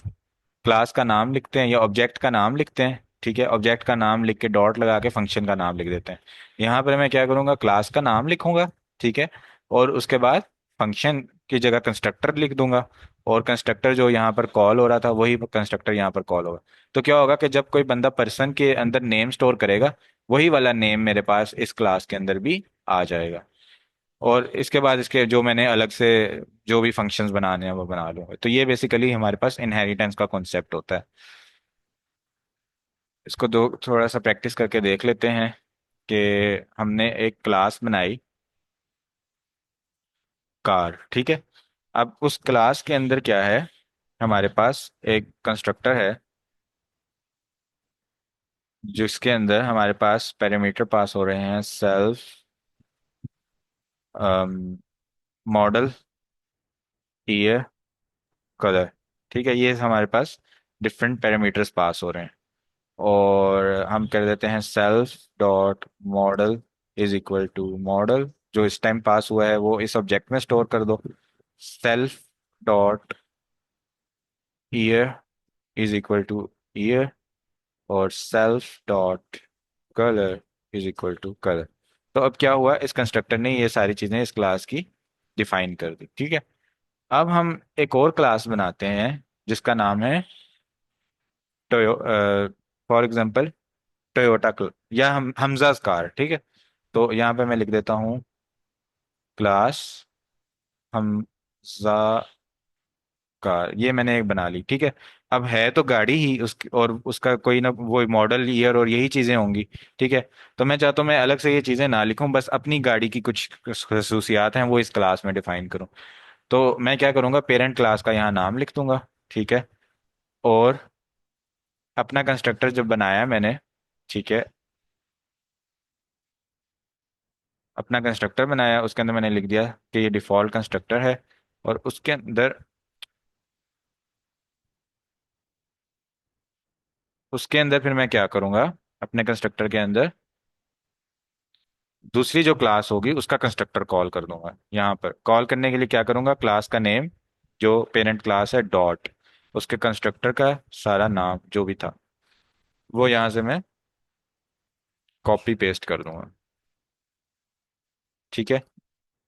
क्लास का नाम लिखते हैं या ऑब्जेक्ट का नाम लिखते हैं, ठीक है, ऑब्जेक्ट का नाम लिख के डॉट लगा के फंक्शन का नाम लिख देते हैं। यहाँ पर मैं क्या करूँगा, क्लास का नाम लिखूंगा, ठीक है, और उसके बाद फंक्शन की जगह कंस्ट्रक्टर लिख दूंगा, और कंस्ट्रक्टर जो यहाँ पर कॉल हो रहा था वही कंस्ट्रक्टर यहाँ पर कॉल होगा। तो क्या होगा कि जब कोई बंदा पर्सन के अंदर नेम स्टोर करेगा, वही वाला नेम मेरे पास इस क्लास के अंदर भी आ जाएगा। और इसके बाद इसके जो मैंने अलग से जो भी फंक्शंस बनाने हैं वो बना लूंगा। तो ये बेसिकली हमारे पास इनहेरिटेंस का कॉन्सेप्ट होता है। इसको दो थोड़ा सा प्रैक्टिस करके देख लेते हैं कि हमने एक क्लास बनाई कार, ठीक है। अब उस क्लास के अंदर क्या है, हमारे पास एक कंस्ट्रक्टर है जिसके अंदर हमारे पास पैरामीटर पास हो रहे हैं, सेल्फ, मॉडल, ईयर, कलर, ठीक है। ये हमारे पास डिफरेंट पैरामीटर्स पास हो रहे हैं। और हम कर देते हैं self dot model is equal to model, जो इस टाइम पास हुआ है वो इस ऑब्जेक्ट में स्टोर कर दो। Self dot year is equal to year, और self dot colour is equal to colour. तो अब क्या हुआ, इस कंस्ट्रक्टर ने ये सारी चीजें इस क्लास की डिफाइन कर दी, ठीक है। अब हम एक और क्लास बनाते हैं जिसका नाम है टोयो, फॉर एग्जाम्पल टोयोटा, या हम हमजाज कार, ठीक है। तो यहाँ पे मैं लिख देता हूँ क्लास हमजा कार, ये मैंने एक बना ली, ठीक है। अब है तो गाड़ी ही उसकी, और उसका कोई ना वो मॉडल ईयर और यही चीजें होंगी, ठीक है। तो मैं चाहता हूँ मैं अलग से ये चीजें ना लिखूं, बस अपनी गाड़ी की कुछ खसूसियात हैं वो इस क्लास में डिफाइन करूं। तो मैं क्या करूंगा, पेरेंट क्लास का यहाँ नाम लिख दूंगा, ठीक है। और अपना कंस्ट्रक्टर जब बनाया मैंने, ठीक है, अपना कंस्ट्रक्टर बनाया उसके अंदर मैंने लिख दिया कि ये डिफॉल्ट कंस्ट्रक्टर है। और उसके अंदर फिर मैं क्या करूंगा, अपने कंस्ट्रक्टर के अंदर दूसरी जो क्लास होगी उसका कंस्ट्रक्टर कॉल कर दूंगा। यहाँ पर कॉल करने के लिए क्या करूंगा, क्लास का नेम जो पेरेंट क्लास है डॉट उसके कंस्ट्रक्टर का सारा नाम जो भी था वो यहाँ से मैं कॉपी पेस्ट कर दूंगा, ठीक है।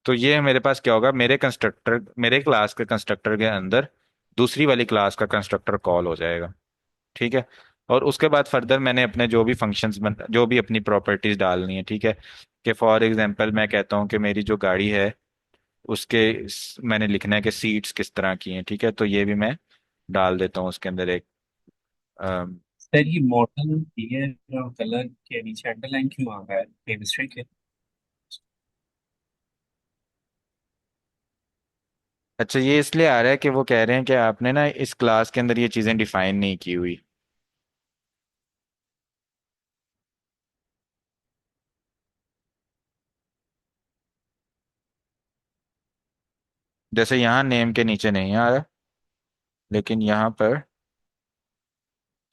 तो ये मेरे पास क्या होगा, मेरे कंस्ट्रक्टर, मेरे क्लास के कंस्ट्रक्टर के अंदर दूसरी वाली क्लास का कंस्ट्रक्टर कॉल हो जाएगा, ठीक है। और उसके बाद फर्दर मैंने अपने जो भी फंक्शंस जो भी अपनी प्रॉपर्टीज डालनी है, ठीक है, कि फॉर एग्जांपल मैं कहता हूँ कि मेरी जो गाड़ी है उसके मैंने लिखना है कि सीट्स किस तरह की हैं, ठीक है। तो ये भी मैं डाल देता हूँ उसके अंदर एक अम, सर ये मॉडल ईयर और कलर के नीचे अंडरलाइन क्यों आ गया है? कोई मिस्टेक है? अच्छा, ये इसलिए आ रहा है कि वो कह रहे हैं कि आपने ना इस क्लास के अंदर ये चीज़ें डिफाइन नहीं की हुई। जैसे यहाँ नेम के नीचे नहीं आ रहा, लेकिन यहाँ पर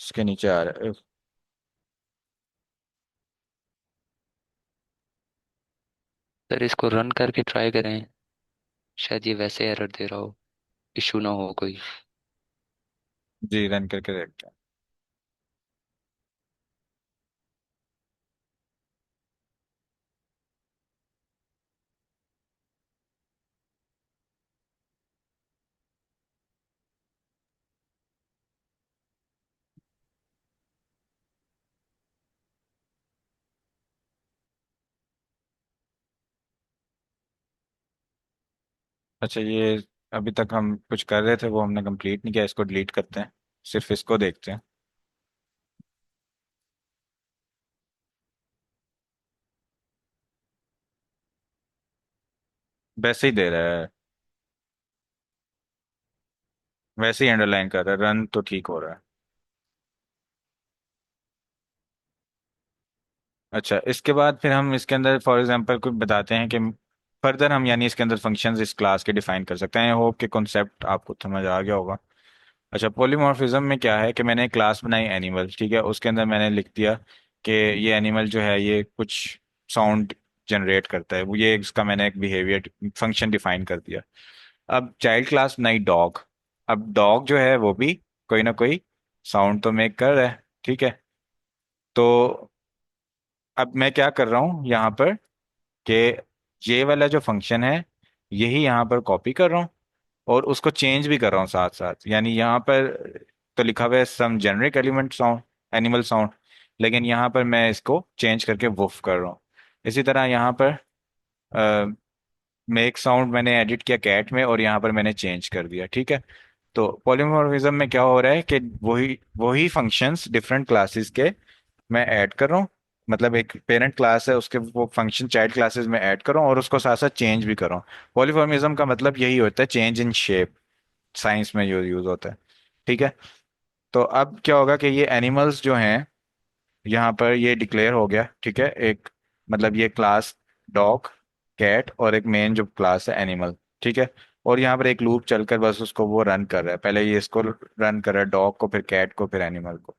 इसके नीचे आ रहा है। सर इसको रन करके ट्राई करें, शायद ये वैसे एरर दे रहा हो, इशू ना हो कोई। जी, रन करके देखते हैं। अच्छा, ये अभी तक हम कुछ कर रहे थे वो हमने कंप्लीट नहीं किया, इसको डिलीट करते हैं, सिर्फ इसको देखते हैं। वैसे ही दे रहा है, वैसे ही अंडरलाइन कर रहा है, रन तो ठीक हो रहा है। अच्छा, इसके बाद फिर हम इसके अंदर फॉर एग्जांपल कुछ बताते हैं कि फर्दर हम यानी इसके अंदर फंक्शंस इस क्लास के डिफाइन कर सकते हैं। होप कि कॉन्सेप्ट आपको समझ आ गया होगा। अच्छा, पॉलीमॉर्फिज्म में क्या है कि मैंने एक क्लास बनाई एनिमल, ठीक है, उसके अंदर मैंने लिख दिया कि ये एनिमल जो है ये कुछ साउंड जनरेट करता है, वो ये इसका मैंने एक बिहेवियर फंक्शन डिफाइन कर दिया। अब चाइल्ड क्लास नई डॉग। अब डॉग जो है वो भी कोई ना कोई साउंड तो मेक कर रहा है, ठीक है। तो अब मैं क्या कर रहा हूँ यहाँ पर कि ये वाला जो फंक्शन है यही यहाँ पर कॉपी कर रहा हूँ और उसको चेंज भी कर रहा हूँ साथ साथ। यानी यहाँ पर तो लिखा हुआ है some generic element sound, animal sound, लेकिन यहाँ पर मैं इसको चेंज करके वुफ कर रहा हूँ। इसी तरह यहाँ पर मेक साउंड मैंने एडिट किया कैट में और यहाँ पर मैंने चेंज कर दिया, ठीक है। तो पॉलीमॉर्फिज्म में क्या हो रहा है कि वही वही फंक्शंस डिफरेंट क्लासेस के मैं ऐड कर रहा हूँ। मतलब एक पेरेंट क्लास है, उसके वो फंक्शन चाइल्ड क्लासेस में ऐड कर रहा हूँ और उसको साथ साथ चेंज भी कर रहा हूँ। पॉलीमॉर्फिज्म का मतलब यही होता है, चेंज इन शेप, साइंस में जो यूज होता है, ठीक है। तो अब क्या होगा कि ये एनिमल्स जो हैं यहाँ पर ये डिक्लेयर हो गया, ठीक है। एक मतलब ये क्लास डॉग, कैट और एक मेन जो क्लास है एनिमल, ठीक है। और यहाँ पर एक लूप चलकर बस उसको वो रन कर रहा है, पहले ये इसको रन कर रहा है डॉग को, फिर कैट को, फिर एनिमल को।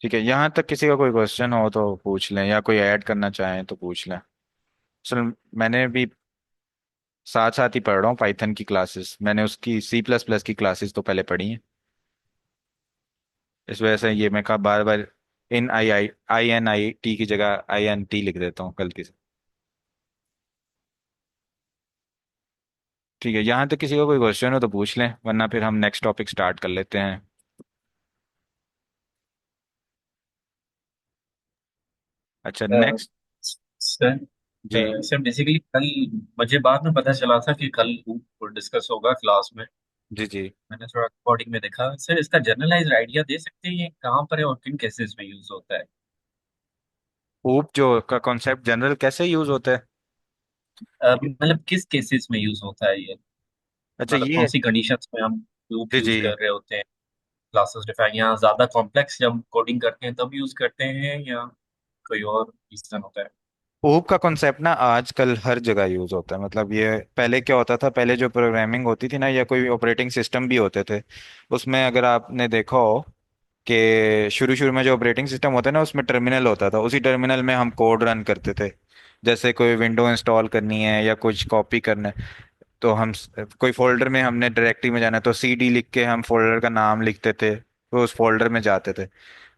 ठीक है, यहाँ तक किसी का कोई क्वेश्चन हो तो पूछ लें, या कोई ऐड करना चाहें तो पूछ लें। सर मैंने भी साथ साथ ही पढ़ रहा हूँ पाइथन की क्लासेस, मैंने उसकी सी प्लस प्लस की क्लासेस तो पहले पढ़ी हैं। इस वजह से ये मैं कहा बार बार इन आई आई आई एन आई टी की जगह आई एन टी लिख देता हूँ गलती से। ठीक है, यहाँ तक किसी का कोई क्वेश्चन हो तो पूछ लें, वरना फिर हम नेक्स्ट टॉपिक स्टार्ट कर लेते हैं। अच्छा अ, नेक्स्ट। सर जी सर बेसिकली कल मुझे बाद में पता चला था कि कल डिस्कस होगा क्लास में। जी जी। मैंने थोड़ा रिकॉर्डिंग में देखा। सर इसका जनरलाइज्ड आइडिया दे सकते हैं ये कहाँ पर है और किन केसेस में यूज होता है? ऊप जो का कॉन्सेप्ट जनरल कैसे यूज होता है? मतलब किस केसेस में यूज होता है ये? अच्छा मतलब कौन ये। सी कंडीशंस में हम लूप जी जी। यूज कर रहे होते हैं? क्लासेस डिफाइन या ज्यादा कॉम्प्लेक्स जब कोडिंग करते हैं तब यूज करते हैं, या कोई और रीजन होता है? ऊप का कॉन्सेप्ट ना आजकल हर जगह यूज होता है। मतलब ये पहले क्या होता था, पहले जो प्रोग्रामिंग होती थी ना या कोई ऑपरेटिंग सिस्टम भी होते थे, उसमें अगर आपने देखा हो कि शुरू शुरू में जो ऑपरेटिंग सिस्टम होता है ना उसमें टर्मिनल होता था, उसी टर्मिनल में हम कोड रन करते थे। जैसे कोई विंडो इंस्टॉल करनी है या कुछ कॉपी करना है, तो हम कोई फोल्डर में हमने डायरेक्टरी में जाना है तो सीडी लिख के हम फोल्डर का नाम लिखते थे, तो उस फोल्डर में जाते थे।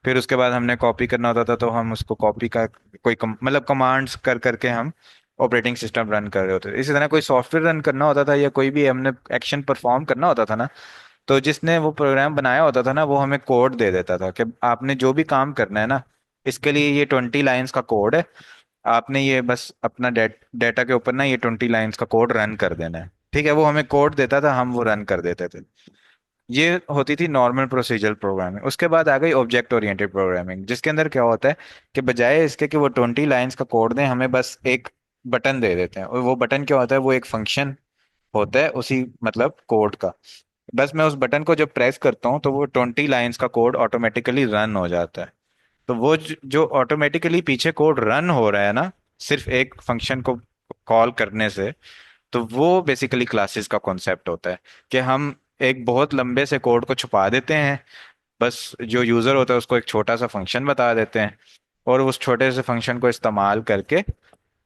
फिर उसके बाद हमने कॉपी करना होता था तो हम उसको कॉपी का कोई मतलब कमांड्स कर करके हम ऑपरेटिंग सिस्टम रन कर रहे होते थे। इसी तरह कोई सॉफ्टवेयर रन करना होता था या कोई भी हमने एक्शन परफॉर्म करना होता था ना, तो जिसने वो प्रोग्राम बनाया होता था ना वो हमें कोड दे देता था कि आपने जो भी काम करना है ना, इसके लिए ये 20 लाइन्स का कोड है, आपने ये बस अपना डेटा के ऊपर ना ये 20 लाइन्स का कोड रन कर देना है, ठीक है। वो हमें कोड देता था, हम वो रन कर देते थे। ये होती थी नॉर्मल प्रोसीजरल प्रोग्रामिंग। उसके बाद आ गई ऑब्जेक्ट ओरिएंटेड प्रोग्रामिंग, जिसके अंदर क्या होता है कि बजाय इसके कि वो 20 लाइन्स का कोड दें, हमें बस एक बटन दे देते हैं, और वो बटन क्या होता है, वो एक फंक्शन होता है उसी मतलब कोड का। बस मैं उस बटन को जब प्रेस करता हूँ तो वो 20 लाइन्स का कोड ऑटोमेटिकली रन हो जाता है। तो वो जो ऑटोमेटिकली पीछे कोड रन हो रहा है ना, सिर्फ एक फंक्शन को कॉल करने से, तो वो बेसिकली क्लासेस का कॉन्सेप्ट होता है कि हम एक बहुत लंबे से कोड को छुपा देते हैं, बस जो यूजर होता है उसको एक छोटा सा फंक्शन बता देते हैं, और उस छोटे से फंक्शन को इस्तेमाल करके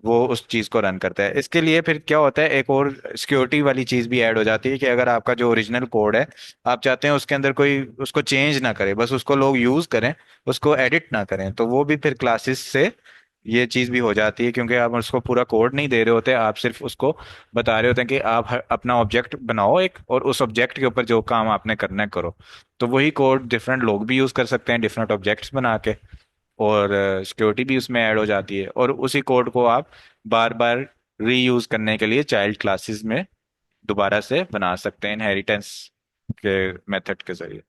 वो उस चीज को रन करता है। इसके लिए फिर क्या होता है, एक और सिक्योरिटी वाली चीज भी ऐड हो जाती है कि अगर आपका जो ओरिजिनल कोड है आप चाहते हैं उसके अंदर कोई उसको चेंज ना करे, बस उसको लोग यूज करें, उसको एडिट ना करें, तो वो भी फिर क्लासेस से ये चीज भी हो जाती है, क्योंकि आप उसको पूरा कोड नहीं दे रहे होते, आप सिर्फ उसको बता रहे होते हैं कि आप अपना ऑब्जेक्ट बनाओ एक, और उस ऑब्जेक्ट के ऊपर जो काम आपने करना है करो। तो वही कोड डिफरेंट लोग भी यूज कर सकते हैं डिफरेंट ऑब्जेक्ट्स बना के, और सिक्योरिटी भी उसमें ऐड हो जाती है, और उसी कोड को आप बार बार रीयूज करने के लिए चाइल्ड क्लासेस में दोबारा से बना सकते हैं इनहेरिटेंस के मेथड के जरिए।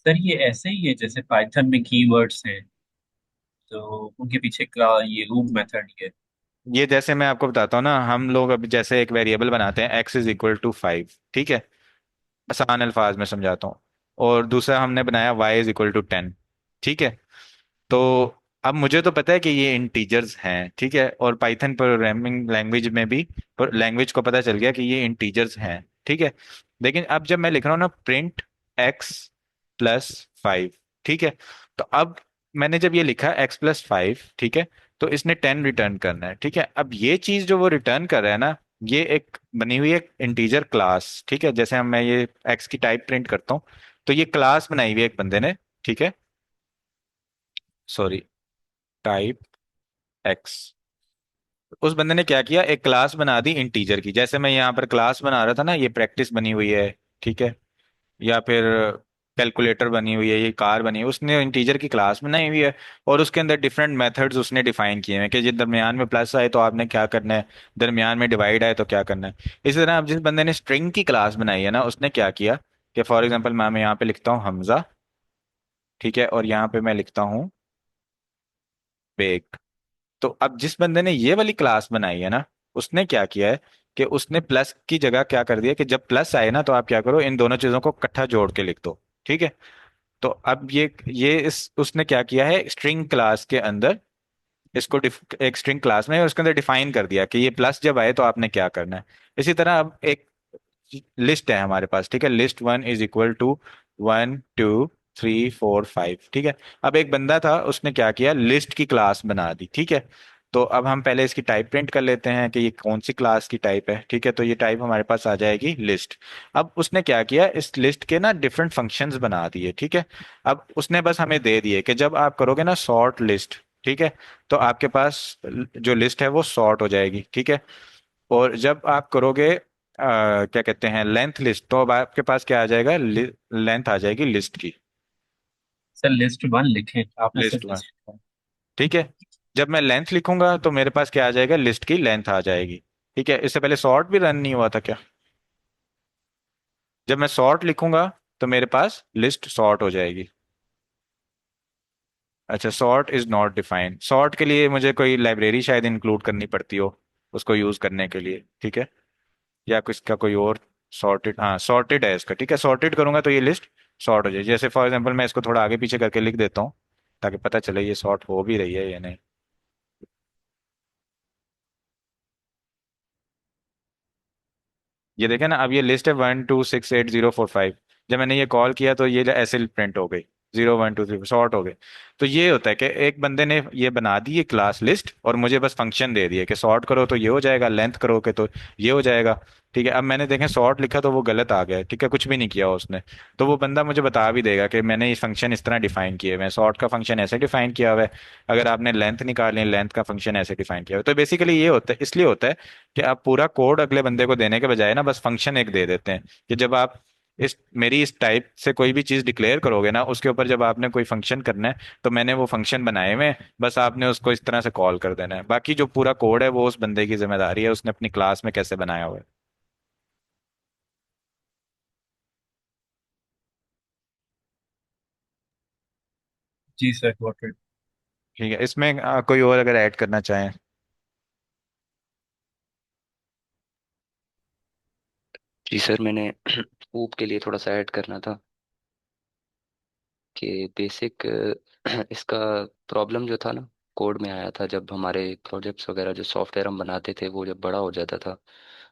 सर ये ऐसे ही है जैसे पाइथन में कीवर्ड्स हैं, तो उनके पीछे ये लूप मेथड ही है। ये जैसे मैं आपको बताता हूँ ना, हम लोग अभी जैसे एक वेरिएबल बनाते हैं x = 5, ठीक है, आसान अल्फाज में समझाता हूँ, और दूसरा हमने बनाया y = 10, ठीक है। तो अब मुझे तो पता है कि ये इंटीजर्स हैं, ठीक है, और पाइथन प्रोग्रामिंग लैंग्वेज में भी लैंग्वेज को पता चल गया कि ये इंटीजर्स हैं, ठीक है। लेकिन अब जब मैं लिख रहा हूँ ना प्रिंट x+5। ठीक है। तो अब मैंने जब ये लिखा x+5, ठीक है, तो इसने 10 रिटर्न करना है। ठीक है। अब ये चीज जो वो रिटर्न कर रहा है ना, ये एक बनी हुई है इंटीजर क्लास। ठीक है। जैसे हम मैं ये x की टाइप प्रिंट करता हूँ, तो ये क्लास बनाई हुई है एक बंदे ने। ठीक है। Sorry, type x। उस बंदे ने क्या किया, एक क्लास बना दी इंटीजर की। जैसे मैं यहाँ पर क्लास बना रहा था ना, ये प्रैक्टिस बनी हुई है। ठीक है। या फिर कैलकुलेटर बनी हुई है, ये कार बनी है, उसने इंटीजर की क्लास बनाई हुई है। और उसके अंदर डिफरेंट मेथड्स उसने डिफाइन किए हैं कि ये दरमियान में प्लस आए तो आपने क्या करना है, दरमियान में डिवाइड आए तो क्या करना है। इसी तरह अब जिस बंदे ने स्ट्रिंग की क्लास बनाई है ना, उसने क्या किया कि फॉर एग्जांपल मैं यहाँ पे लिखता हूँ हमजा। ठीक है। और यहाँ पे मैं लिखता हूँ बेग। तो अब जिस बंदे ने ये वाली क्लास बनाई है ना, उसने क्या किया है कि उसने प्लस की जगह क्या कर दिया कि जब प्लस आए ना, तो आप क्या करो, इन दोनों चीजों को इकट्ठा जोड़ के लिख दो। ठीक है। तो अब ये इस उसने क्या किया है, स्ट्रिंग क्लास के अंदर इसको एक स्ट्रिंग क्लास में उसके अंदर डिफाइन कर दिया कि ये प्लस जब आए तो आपने क्या करना है। इसी तरह अब एक लिस्ट है हमारे पास। ठीक है। लिस्ट 1 = 1 2 3 4 5। ठीक है। अब एक बंदा था, उसने क्या किया, लिस्ट की क्लास बना दी। ठीक है। तो अब हम पहले इसकी टाइप प्रिंट कर लेते हैं कि ये कौन सी क्लास की टाइप है। ठीक है। तो ये टाइप हमारे पास आ जाएगी लिस्ट। अब उसने क्या किया, इस लिस्ट के ना डिफरेंट फंक्शंस बना दिए। ठीक है। अब उसने बस हमें दे दिए कि जब आप करोगे ना सॉर्ट लिस्ट, ठीक है, तो आपके पास जो लिस्ट है वो सॉर्ट हो जाएगी। ठीक है। और जब आप करोगे क्या कहते हैं लेंथ लिस्ट, तो अब आपके पास क्या आ जाएगा, लेंथ आ जाएगी लिस्ट की। सर लिस्ट वन लिखें, आपने लिस्ट सिर्फ में। लिस्ट लिखा। ठीक है। जब मैं लेंथ लिखूंगा तो मेरे पास क्या आ जाएगा, लिस्ट की लेंथ आ जाएगी। ठीक है। इससे पहले सॉर्ट भी रन नहीं हुआ था क्या? जब मैं सॉर्ट लिखूंगा तो मेरे पास लिस्ट सॉर्ट हो जाएगी। अच्छा, sort is not defined. Sort के लिए मुझे कोई लाइब्रेरी शायद इंक्लूड करनी पड़ती हो उसको यूज करने के लिए। ठीक है। या कुछ का कोई और। सॉर्टेड, हाँ सॉर्टेड है इसका। ठीक है। सॉर्टेड करूंगा तो ये लिस्ट सॉर्ट हो जाए। जैसे फॉर एग्जांपल मैं इसको थोड़ा आगे पीछे करके लिख देता हूँ ताकि पता चले ये सॉर्ट हो भी रही है या नहीं। ये देखें ना, अब ये लिस्ट है 1 2 6 8 0 4 5। जब मैंने ये कॉल किया तो ये ऐसे प्रिंट हो गई, 0 1 2 3 शॉर्ट हो गए। तो ये होता है कि एक बंदे ने ये बना दी ये क्लास लिस्ट और मुझे बस फंक्शन दे दिए कि सॉर्ट करो तो ये हो जाएगा, लेंथ करोगे तो ये हो जाएगा। ठीक है। अब मैंने देखें सॉर्ट लिखा तो वो गलत आ गया। ठीक है। कुछ भी नहीं किया उसने। तो वो बंदा मुझे बता भी देगा कि मैंने ये फंक्शन इस तरह डिफाइन किए हुए हैं, सॉर्ट का फंक्शन ऐसे डिफाइन किया हुआ है, अगर आपने लेंथ निकालनी है लेंथ का फंक्शन ऐसे डिफाइन किया हुआ है। तो बेसिकली ये होता है, इसलिए होता है कि आप पूरा कोड अगले बंदे को देने के बजाय ना बस फंक्शन एक दे देते हैं कि जब आप इस टाइप से कोई भी चीज डिक्लेयर करोगे ना, उसके ऊपर जब आपने कोई फंक्शन करना है तो मैंने वो फंक्शन बनाए हुए हैं, बस आपने उसको इस तरह से कॉल कर देना है। बाकी जो पूरा कोड है वो उस बंदे की जिम्मेदारी है, उसने अपनी क्लास में कैसे बनाया हुआ है। जी सर, गॉट इट। ठीक है। इसमें कोई और अगर ऐड करना चाहें। जी सर, मैंने ऊप के लिए थोड़ा सा ऐड करना था कि बेसिक इसका प्रॉब्लम जो था ना, कोड में आया था जब हमारे प्रोजेक्ट्स वगैरह जो सॉफ्टवेयर हम बनाते थे वो जब बड़ा हो जाता था,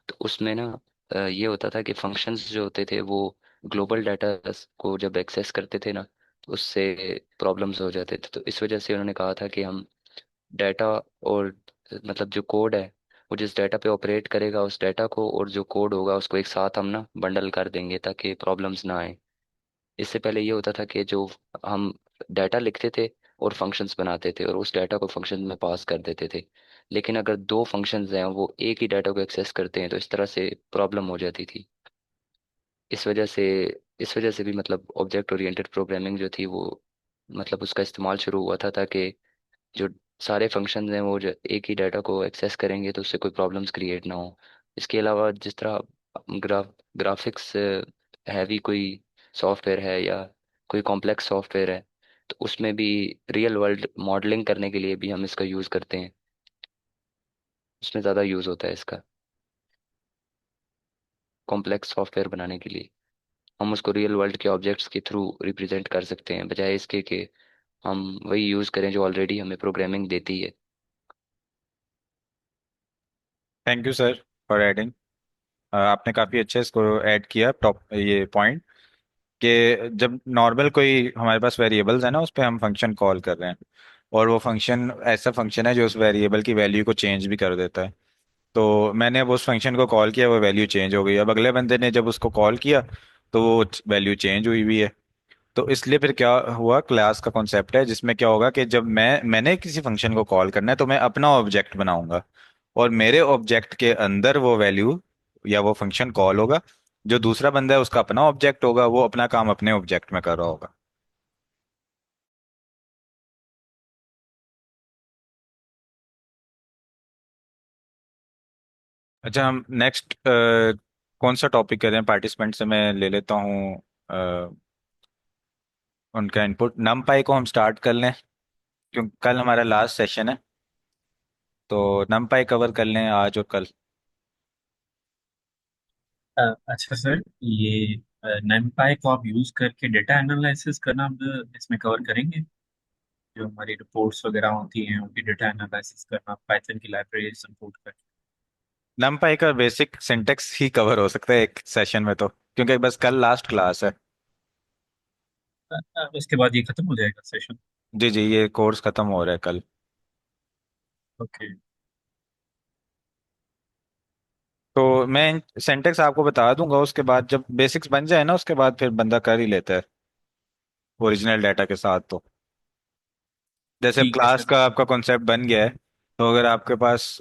तो उसमें ना ये होता था कि फंक्शंस जो होते थे वो ग्लोबल डाटा को जब एक्सेस करते थे ना, तो उससे प्रॉब्लम्स हो जाते थे। तो इस वजह से उन्होंने कहा था कि हम डाटा और मतलब जो कोड है वो जिस डाटा पे ऑपरेट करेगा उस डाटा को और जो कोड होगा उसको एक साथ हम ना बंडल कर देंगे ताकि प्रॉब्लम्स ना आए। इससे पहले ये होता था कि जो हम डाटा लिखते थे और फंक्शंस बनाते थे और उस डाटा को फंक्शन में पास कर देते थे, लेकिन अगर दो फंक्शंस हैं वो एक ही डाटा को एक्सेस करते हैं तो इस तरह से प्रॉब्लम हो जाती थी। इस वजह से इस वजह से भी मतलब ऑब्जेक्ट ओरिएंटेड प्रोग्रामिंग जो थी वो मतलब उसका इस्तेमाल शुरू हुआ था ताकि जो सारे फंक्शंस हैं वो जो एक ही डाटा को एक्सेस करेंगे तो उससे कोई प्रॉब्लम्स क्रिएट ना हो। इसके अलावा जिस तरह ग्राफिक्स हैवी कोई सॉफ्टवेयर है या कोई कॉम्प्लेक्स सॉफ्टवेयर है, तो उसमें भी रियल वर्ल्ड मॉडलिंग करने के लिए भी हम इसका यूज़ करते हैं, उसमें ज़्यादा यूज़ होता है इसका कॉम्प्लेक्स सॉफ्टवेयर बनाने के लिए। हम उसको रियल वर्ल्ड के ऑब्जेक्ट्स के थ्रू रिप्रेजेंट कर सकते हैं बजाय इसके कि हम वही यूज़ करें जो ऑलरेडी हमें प्रोग्रामिंग देती है। Thank you sir for adding. आपने काफी अच्छे इसको ऐड किया टॉप ये पॉइंट कि जब नॉर्मल कोई हमारे पास वेरिएबल्स है ना, उस पर हम फंक्शन कॉल कर रहे हैं, और वो फंक्शन ऐसा फंक्शन है जो उस वेरिएबल की वैल्यू को चेंज भी कर देता है। तो मैंने अब उस फंक्शन को कॉल किया, वो वैल्यू चेंज हो गई। अब अगले बंदे ने जब उसको कॉल किया तो वो वैल्यू चेंज हुई भी है। तो इसलिए फिर क्या हुआ, क्लास का कॉन्सेप्ट है जिसमें क्या होगा कि जब मैंने किसी फंक्शन को कॉल करना है तो मैं अपना ऑब्जेक्ट बनाऊंगा, और मेरे ऑब्जेक्ट के अंदर वो वैल्यू या वो फंक्शन कॉल होगा। जो दूसरा बंदा है उसका अपना ऑब्जेक्ट होगा, वो अपना काम अपने ऑब्जेक्ट में कर रहा होगा। अच्छा, हम नेक्स्ट कौन सा टॉपिक कर रहे हैं? पार्टिसिपेंट से मैं ले लेता हूँ उनका इनपुट। नमपाई को हम स्टार्ट कर लें, क्योंकि कल हमारा लास्ट सेशन है। तो नमपाई कवर कर लें आज और कल। अच्छा सर, ये numpy को आप यूज करके डेटा एनालिसिस करना इसमें कवर करेंगे? जो हमारी रिपोर्ट्स वगैरह होती हैं उनकी डेटा एनालिसिस करना पाइथन की लाइब्रेरी सपोर्ट कर। नमपाई का बेसिक सिंटेक्स ही कवर हो सकता है एक सेशन में, तो क्योंकि बस कल लास्ट क्लास है। उसके बाद ये खत्म हो जाएगा सेशन? जी जी, ये कोर्स खत्म हो रहा है कल। ओके। तो मैं सिंटेक्स आपको बता दूंगा, उसके बाद जब बेसिक्स बन जाए ना, उसके बाद फिर बंदा कर ही लेता है ओरिजिनल डाटा के साथ। तो जैसे अब ठीक है क्लास सर। का आपका कॉन्सेप्ट बन गया है, तो अगर आपके पास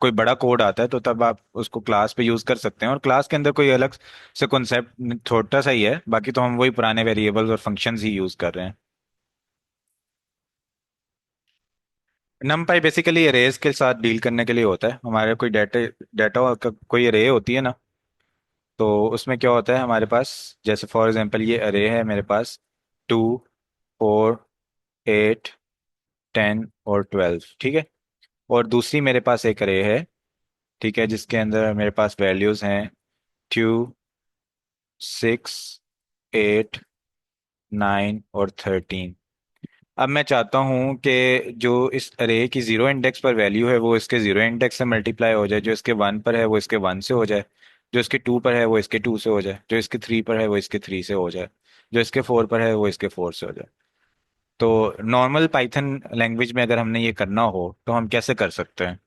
कोई बड़ा कोड आता है तो तब आप उसको क्लास पे यूज कर सकते हैं, और क्लास के अंदर कोई अलग से कॉन्सेप्ट छोटा सा ही है, बाकी तो हम वही पुराने वेरिएबल्स और फंक्शंस ही यूज कर रहे हैं। नमपाई बेसिकली अरेज के साथ डील करने के लिए होता है। हमारे कोई डाटा डाटा का कोई अरे होती है ना, तो उसमें क्या होता है हमारे पास, जैसे फॉर एग्जांपल ये अरे है मेरे पास, 2, 4, 8, 10 और 12, ठीक है। और दूसरी मेरे पास एक अरे है, ठीक है, जिसके अंदर मेरे पास वैल्यूज हैं 2, 6, 8, 9 और 13। अब मैं चाहता हूं कि जो इस अरे की जीरो इंडेक्स पर वैल्यू है वो इसके जीरो इंडेक्स से मल्टीप्लाई हो जाए, जो इसके 1 पर है वो इसके 1 से हो जाए, जो इसके 2 पर है वो इसके 2 से हो जाए, जो इसके 3 पर है वो इसके 3 से हो जाए, जो इसके 4 पर है वो इसके 4 से हो जाए। तो नॉर्मल पाइथन लैंग्वेज में अगर हमने ये करना हो तो हम कैसे कर सकते हैं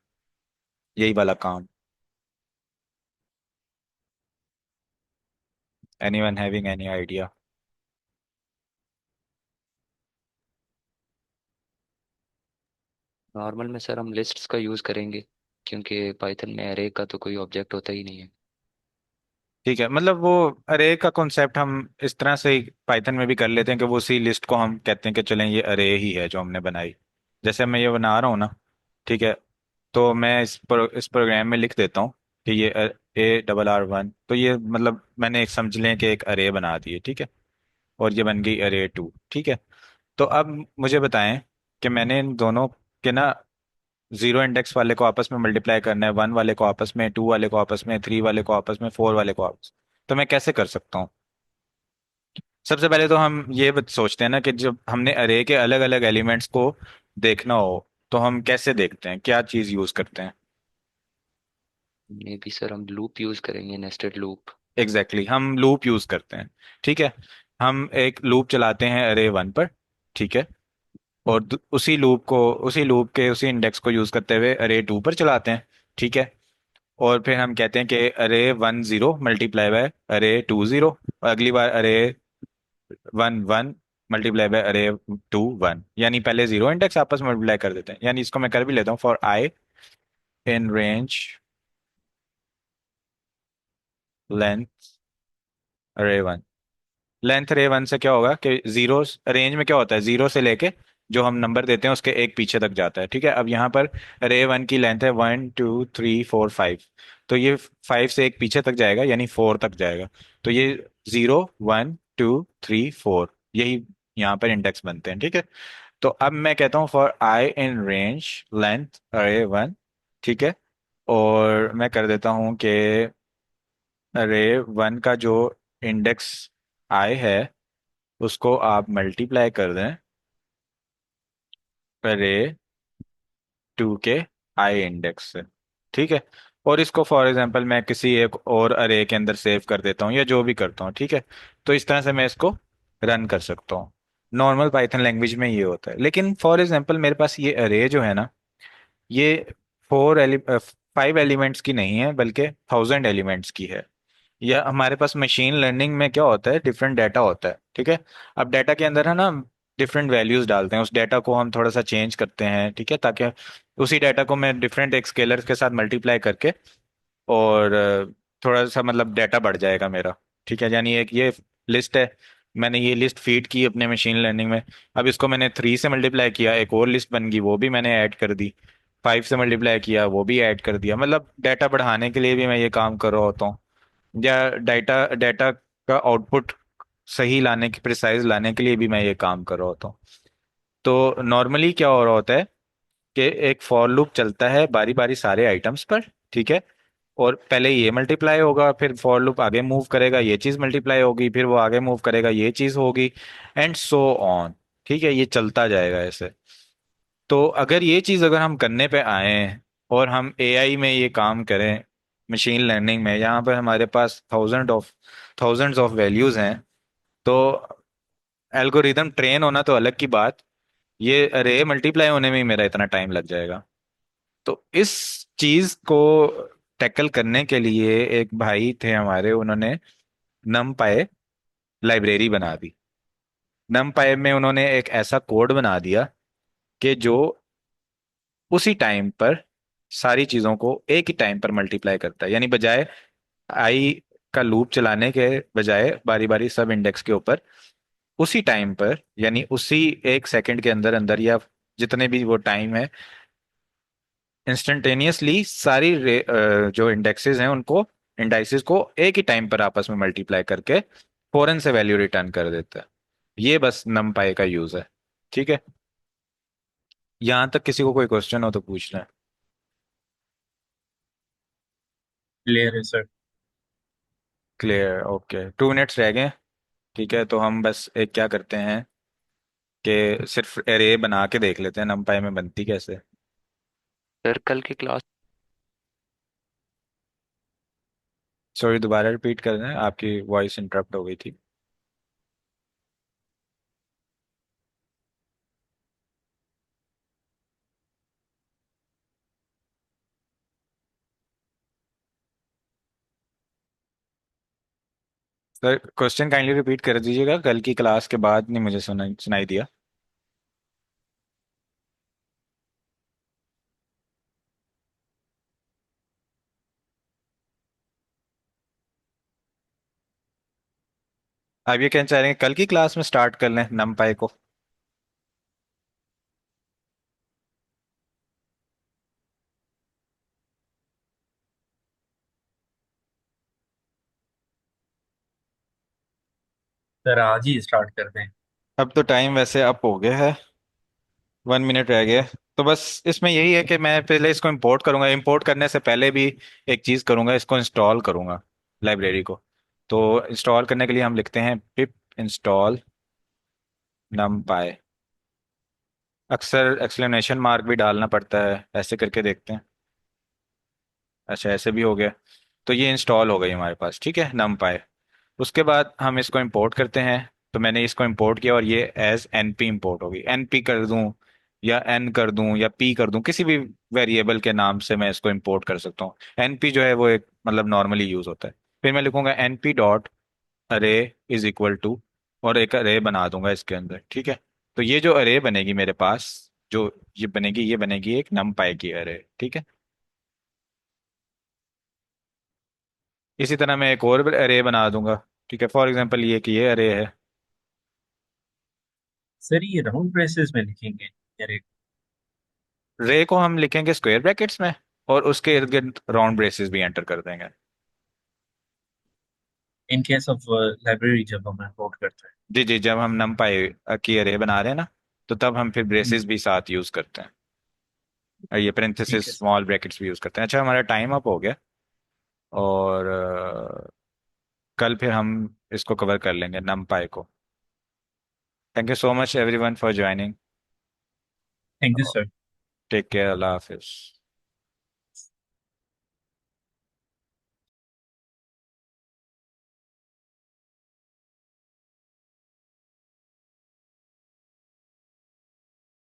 यही वाला काम? Anyone having any idea? Normal में सर हम लिस्ट्स का यूज़ करेंगे, क्योंकि पाइथन में एरे का तो कोई ऑब्जेक्ट होता ही नहीं है। ठीक है, मतलब वो अरे का कॉन्सेप्ट हम इस तरह से ही पाइथन में भी कर लेते हैं कि वो उसी लिस्ट को हम कहते हैं कि चलें ये अरे ही है जो हमने बनाई। जैसे मैं ये बना रहा हूँ ना, ठीक है, तो मैं इस प्रोग्राम में लिख देता हूँ कि ये A R R 1, तो ये मतलब मैंने एक समझ लें कि एक अरे बना दी है, ठीक है। और ये बन गई अरे 2, ठीक है। तो अब मुझे बताएं कि मैंने इन दोनों के ना जीरो इंडेक्स वाले को आपस में मल्टीप्लाई करना है, 1 वाले को आपस में, 2 वाले को आपस में, 3 वाले को आपस में, 4 वाले को आपस। तो मैं कैसे कर सकता हूँ? सबसे पहले तो हम ये सोचते हैं ना कि जब हमने अरे के अलग अलग एलिमेंट्स को देखना हो तो हम कैसे देखते हैं, क्या चीज यूज करते हैं? मे बी सर हम लूप यूज़ करेंगे, नेस्टेड लूप। एग्जैक्टली exactly, हम लूप यूज करते हैं, ठीक है। हम एक लूप चलाते हैं अरे 1 पर, ठीक है, और उसी इंडेक्स को यूज करते हुए अरे 2 पर चलाते हैं, ठीक है। और फिर हम कहते हैं कि अरे 1 0 मल्टीप्लाई बाय अरे 2 0, और अगली बार अरे 1 1 मल्टीप्लाई बाय अरे 2 1, यानी पहले जीरो इंडेक्स आपस में मल्टीप्लाई कर देते हैं। यानी इसको मैं कर भी लेता हूँ, for I in range length अरे 1। लेंथ अरे 1 से क्या होगा कि जीरो रेंज में क्या होता है, जीरो से लेके जो हम नंबर देते हैं उसके एक पीछे तक जाता है, ठीक है। अब यहाँ पर अरे 1 की लेंथ है 1 2 3 4 5, तो ये 5 से एक पीछे तक जाएगा यानी 4 तक जाएगा। तो ये 0 1 2 3 4 यही यहाँ पर इंडेक्स बनते हैं, ठीक है। तो अब मैं कहता हूँ for I in range length अरे 1, ठीक है। और मैं कर देता हूँ कि अरे 1 का जो इंडेक्स आई है उसको आप मल्टीप्लाई कर दें अरे 2 के आई इंडेक्स से, ठीक है। और इसको फॉर एग्जांपल मैं किसी एक और अरे के अंदर सेव कर देता हूँ या जो भी करता हूँ, ठीक है। तो इस तरह से मैं इसको रन कर सकता हूँ। नॉर्मल पाइथन लैंग्वेज में ये होता है, लेकिन फॉर एग्जांपल मेरे पास ये अरे जो है ना, ये 5 एलिमेंट्स की नहीं है बल्कि 1000 एलिमेंट्स की है। या हमारे पास मशीन लर्निंग में क्या होता है, डिफरेंट डाटा होता है, ठीक है। अब डाटा के अंदर है ना, डिफरेंट वैल्यूज डालते हैं, उस डाटा को हम थोड़ा सा चेंज करते हैं, ठीक है, ताकि उसी डाटा को मैं डिफरेंट एक स्केलर के साथ मल्टीप्लाई करके और थोड़ा सा मतलब डाटा बढ़ जाएगा मेरा, ठीक है। यानी एक ये लिस्ट है, मैंने ये लिस्ट फीड की अपने मशीन लर्निंग में। अब इसको मैंने 3 से मल्टीप्लाई किया, एक और लिस्ट बन गई, वो भी मैंने ऐड कर दी। 5 से मल्टीप्लाई किया, वो भी ऐड कर दिया। मतलब डाटा बढ़ाने के लिए भी मैं ये काम कर रहा होता हूँ, या डाटा डाटा का आउटपुट सही लाने की प्रिसाइज लाने के लिए भी मैं ये काम कर रहा होता हूँ। तो नॉर्मली क्या हो रहा होता है कि एक फॉर लूप चलता है बारी बारी सारे आइटम्स पर, ठीक है। और पहले ये मल्टीप्लाई होगा, फिर फॉर लूप आगे मूव करेगा, ये चीज मल्टीप्लाई होगी, फिर वो आगे मूव करेगा, ये चीज होगी, एंड सो ऑन, ठीक है। ये चलता जाएगा ऐसे। तो अगर ये चीज अगर हम करने पे आए और हम एआई में ये काम करें, मशीन लर्निंग में, यहाँ पर हमारे पास थाउजेंड्स ऑफ वैल्यूज हैं, तो एल्गोरिदम ट्रेन होना तो अलग की बात, ये अरे मल्टीप्लाई होने में ही मेरा इतना टाइम लग जाएगा। तो इस चीज को टैकल करने के लिए एक भाई थे हमारे, उन्होंने नमपाई लाइब्रेरी बना दी। नमपाई में उन्होंने एक ऐसा कोड बना दिया कि जो उसी टाइम पर सारी चीजों को एक ही टाइम पर मल्टीप्लाई करता है। यानी बजाय आई का लूप चलाने के बजाय बारी बारी सब इंडेक्स के ऊपर उसी टाइम पर, यानी उसी 1 सेकंड के अंदर अंदर, या जितने भी वो टाइम है, इंस्टेंटेनियसली सारी जो इंडेक्सेस हैं उनको, इंडाइसेस को एक ही टाइम पर आपस में मल्टीप्लाई करके फौरन से वैल्यू रिटर्न कर देता है। ये बस नमपाई का यूज है, ठीक है। यहां तक किसी को कोई क्वेश्चन हो तो पूछ लें। क्लियर है सर। Clear, okay. 2 मिनट्स रह गए, ठीक है। तो हम बस एक क्या करते हैं कि सिर्फ एरे बना के देख लेते हैं नमपाई में बनती कैसे। सर कल की क्लास। सॉरी, दोबारा रिपीट कर दें, आपकी वॉइस इंटरप्ट हो गई थी। सर क्वेश्चन काइंडली रिपीट कर दीजिएगा, कल की क्लास के बाद नहीं मुझे सुनाई दिया। आप ये कहना चाह रहे हैं कल की क्लास में स्टार्ट कर लें नमपाई को? सर आज ही स्टार्ट कर दें। अब तो टाइम वैसे अप हो गया है, 1 मिनट रह गया। तो बस इसमें यही है कि मैं पहले इसको इंपोर्ट करूंगा, इंपोर्ट करने से पहले भी एक चीज़ करूंगा, इसको इंस्टॉल करूंगा लाइब्रेरी को। तो इंस्टॉल करने के लिए हम लिखते हैं पिप इंस्टॉल नमपाई। अक्सर एक्सक्लेमेशन मार्क भी डालना पड़ता है, ऐसे करके देखते हैं। अच्छा, ऐसे भी हो गया। तो ये इंस्टॉल हो गई हमारे पास, ठीक है, नमपाई। उसके बाद हम इसको इंपोर्ट करते हैं। तो मैंने इसको इंपोर्ट किया और ये एज एन पी इम्पोर्ट होगी। एन पी कर दूं या एन कर दूं या पी कर दूं, किसी भी वेरिएबल के नाम से मैं इसको इंपोर्ट कर सकता हूँ। एन पी जो है वो एक मतलब नॉर्मली यूज होता है। फिर मैं लिखूंगा एन पी डॉट अरे इज इक्वल टू, और एक अरे बना दूंगा इसके अंदर, ठीक है। तो ये जो अरे बनेगी मेरे पास, जो ये बनेगी एक नमपाई की अरे, ठीक है। इसी तरह मैं एक और अरे बना दूंगा, ठीक है। फॉर एग्जांपल ये कि ये अरे है। सर ये राउंड ब्रेसेस में लिखेंगे अरे? रे को हम लिखेंगे स्क्वायर ब्रैकेट्स में, और उसके इर्द गिर्द राउंड ब्रेसेस भी एंटर कर देंगे। इन केस ऑफ लाइब्रेरी जब हम इंपोर्ट करते हैं। जी जी, जब हम नमपाई की अरे बना रहे हैं ना, तो तब हम फिर हम्म, ब्रेसेस भी साथ यूज करते हैं, और ये ठीक पेरेंथेसिस है सर। स्मॉल ब्रैकेट्स भी यूज करते हैं। अच्छा, हमारा टाइम अप हो गया, और कल फिर हम इसको कवर कर लेंगे नमपाई को। Thank you so much everyone for joining. Thank you sir. Take care, अल्लाह हाफिज।